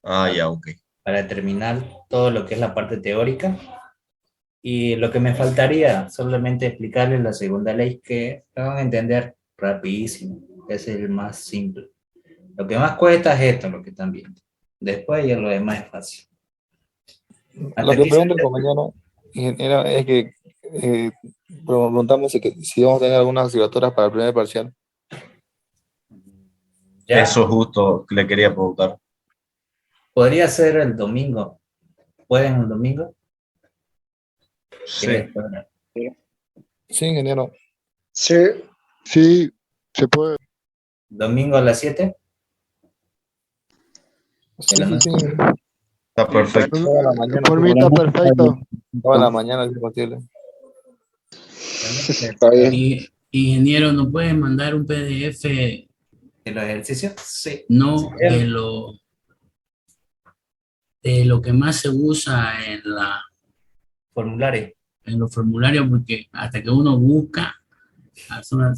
Ah, ya, ok. para terminar todo lo que es la parte teórica. Y lo que me faltaría, solamente explicarles la segunda ley que la van a entender rapidísimo. Es el más simple. Lo que más cuesta es esto, lo que están viendo. Después ya lo demás es fácil. Lo Hasta que aquí se pregunta el compañero, ingeniero, es que preguntamos si vamos a tener algunas asignaturas para el primer parcial. ya. Eso justo le quería preguntar. Podría ser el domingo. ¿Pueden el domingo? Sí. Sí, ingeniero. Sí, sí, se puede. ¿Domingo a las 7 de Sí, la sí, noche? sí, ingeniero. Está perfecto. Toda la mañana, Por si mí está posible. perfecto. Toda la mañana, si posible. Está bien. Y, ingeniero, ¿no puede mandar un PDF ¿De los ejercicios? Sí. no El de lo que más se usa en la... formulario. en los formularios, porque hasta que uno busca, hace una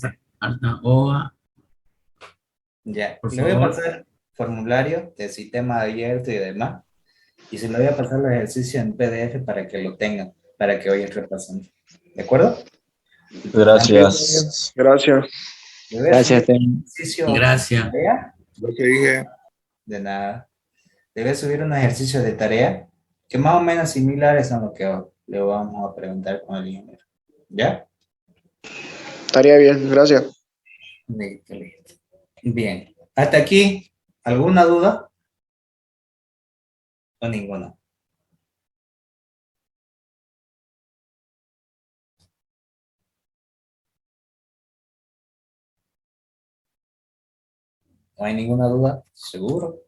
hoja, Ya, por le voy a favor. pasar formulario de sistema abierto y demás, y se lo voy a pasar los ejercicios en PDF para que lo tengan, para que vayan repasando. ¿De acuerdo? Gracias. Gracias. Le voy a subir Gracias, un ejercicio de Gracias. tarea, Lo que dije, de nada. Le voy a subir un ejercicio de tarea que más o menos similares a lo que le vamos a preguntar con el ingeniero. ¿Ya? Estaría bien, gracias. Listo, listo. Bien. Hasta aquí, ¿alguna duda o ninguna? ¿No hay ninguna duda? ¿Seguro?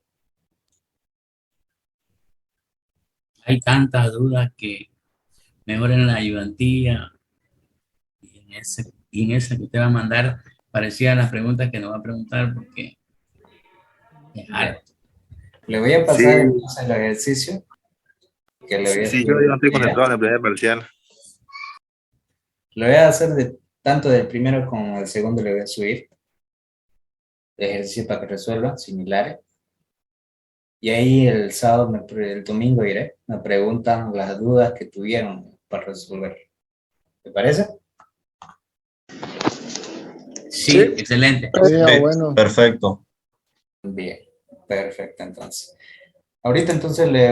Hay tantas dudas que mejor en la ayudantía y en esa que te va a mandar, parecían las preguntas que nos va a preguntar porque es Ya. harto. Le voy a sí, pasar entonces el ejercicio que le voy a sí, subir. yo no estoy ¿Ya? concentrado en el primer parcial. Lo voy a hacer tanto del primero como del segundo, le voy a subir el ejercicio para que resuelvan similares. Y ahí el sábado, el domingo iré, me preguntan las dudas que tuvieron para resolver. ¿Te parece? Sí, excelente. Sería bueno. Perfecto. Bien, perfecto entonces. Ahorita entonces le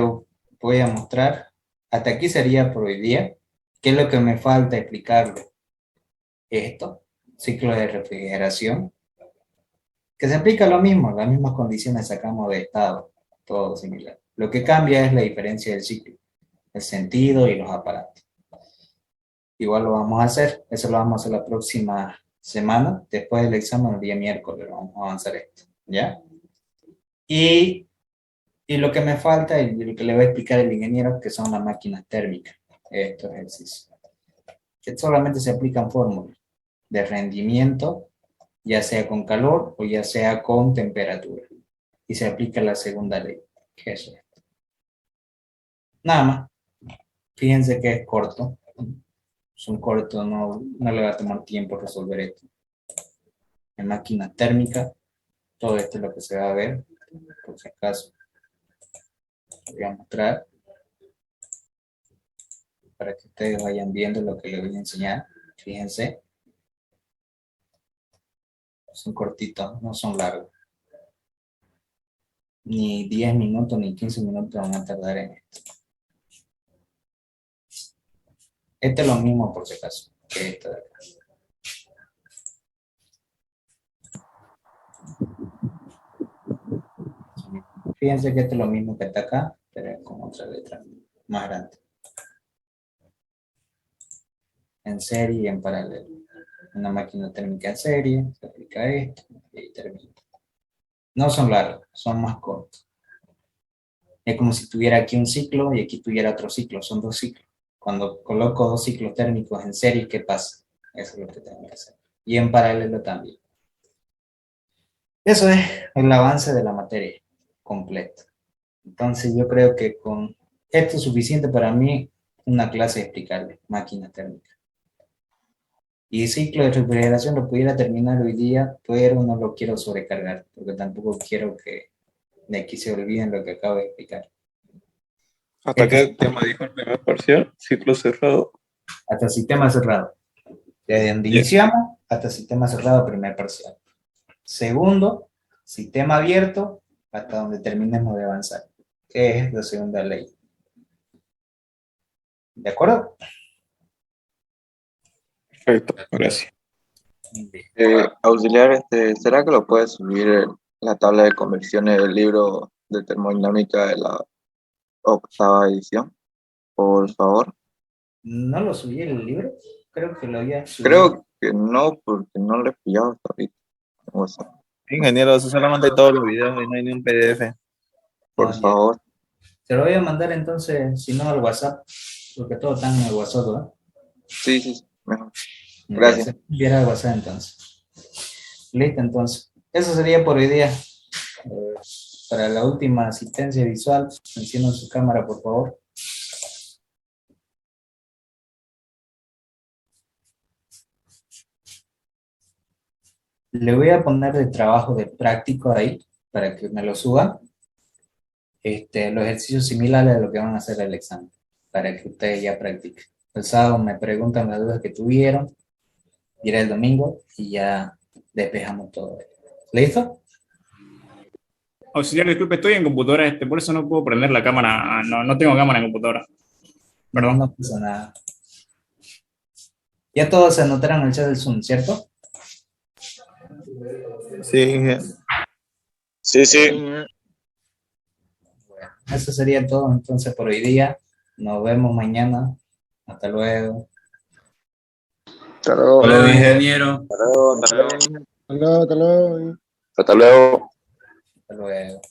voy a mostrar, hasta aquí sería por hoy día, qué es lo que me falta explicarle. Esto, ciclo de refrigeración, que se aplica lo mismo, las mismas condiciones sacamos de estado, todo similar. Lo que cambia es la diferencia del ciclo, el sentido y los aparatos. Igual lo vamos a hacer, eso lo vamos a hacer la próxima semana, después del examen el día miércoles vamos a avanzar esto, ¿ya? Y lo que me falta y lo que le voy a explicar el ingeniero, que son las máquinas térmicas, estos ejercicios, que solamente se aplican fórmulas de rendimiento, ya sea con calor o ya sea con temperatura. Y se aplica la segunda ley, que es esto. Nada más. Fíjense que es corto. Es un corto, no le va a tomar tiempo resolver esto. En máquina térmica, todo esto es lo que se va a ver, por si acaso. Voy a mostrar para que ustedes vayan viendo lo que les voy a enseñar. Fíjense. Son cortitos, no son largos. Ni 10 minutos ni 15 minutos van a tardar en esto. Este es lo mismo por si acaso que esto de acá. Fíjense que esto es lo mismo que está acá, pero con otra letra más grande. En serie y en paralelo. Una máquina térmica en serie, se aplica esto y termina. No son largos, son más cortos. Es como si tuviera aquí un ciclo y aquí tuviera otro ciclo, son dos ciclos. Cuando coloco dos ciclos térmicos en serie, ¿qué pasa? Eso es lo que tengo que hacer. Y en paralelo también. Eso es el avance de la materia completo. Entonces yo creo que con esto es suficiente para mí una clase de explicarle máquina térmica. Y ciclo de refrigeración lo pudiera terminar hoy día, pero no lo quiero sobrecargar, porque tampoco quiero que de aquí se olviden lo que acabo de explicar. ¿Hasta qué tema dijo el primer parcial? Ciclo cerrado. Hasta sistema cerrado. Desde donde iniciamos hasta sistema cerrado, primer parcial. Segundo, sistema abierto, hasta donde terminemos de avanzar, que es la segunda ley. ¿De acuerdo? Perfecto, gracias. Auxiliar, ¿será que lo puedes subir la tabla de conversiones del libro de termodinámica de la 8ª edición? Por favor. ¿No lo subí en el libro? Creo que lo había subido. Creo que no, porque no lo he pillado hasta ahorita. O sea, Ingeniero, eso solamente hay todos los videos y no hay ni un PDF. por ya. favor. Te lo voy a mandar entonces, si no, al WhatsApp, porque todos están en el WhatsApp, ¿no? Sí, sí, mejor. Ya, Gracias. se enviará al WhatsApp entonces. Listo, entonces. Eso sería por hoy día. Para la última asistencia visual, enciendan su cámara, por favor. Le voy a poner de trabajo de práctico ahí para que me lo suban. Los ejercicios similares a lo que van a hacer el examen, para que ustedes ya practiquen. El sábado me preguntan las dudas que tuvieron, irá el domingo y ya despejamos todo. ¿Listo? Auxiliar, disculpe, estoy en computadora, por eso no puedo prender la cámara. No tengo cámara en computadora. Perdón. No pasa nada. Ya todos se anotaron el chat del Zoom, ¿cierto? Sí. Sí, sí. Bueno, eso sería todo entonces por hoy día. Nos vemos mañana. Hasta luego. Hasta luego. Hasta luego, Inge. Ingeniero. Hasta luego. Hasta luego. Hasta luego. Hasta luego. Hasta luego.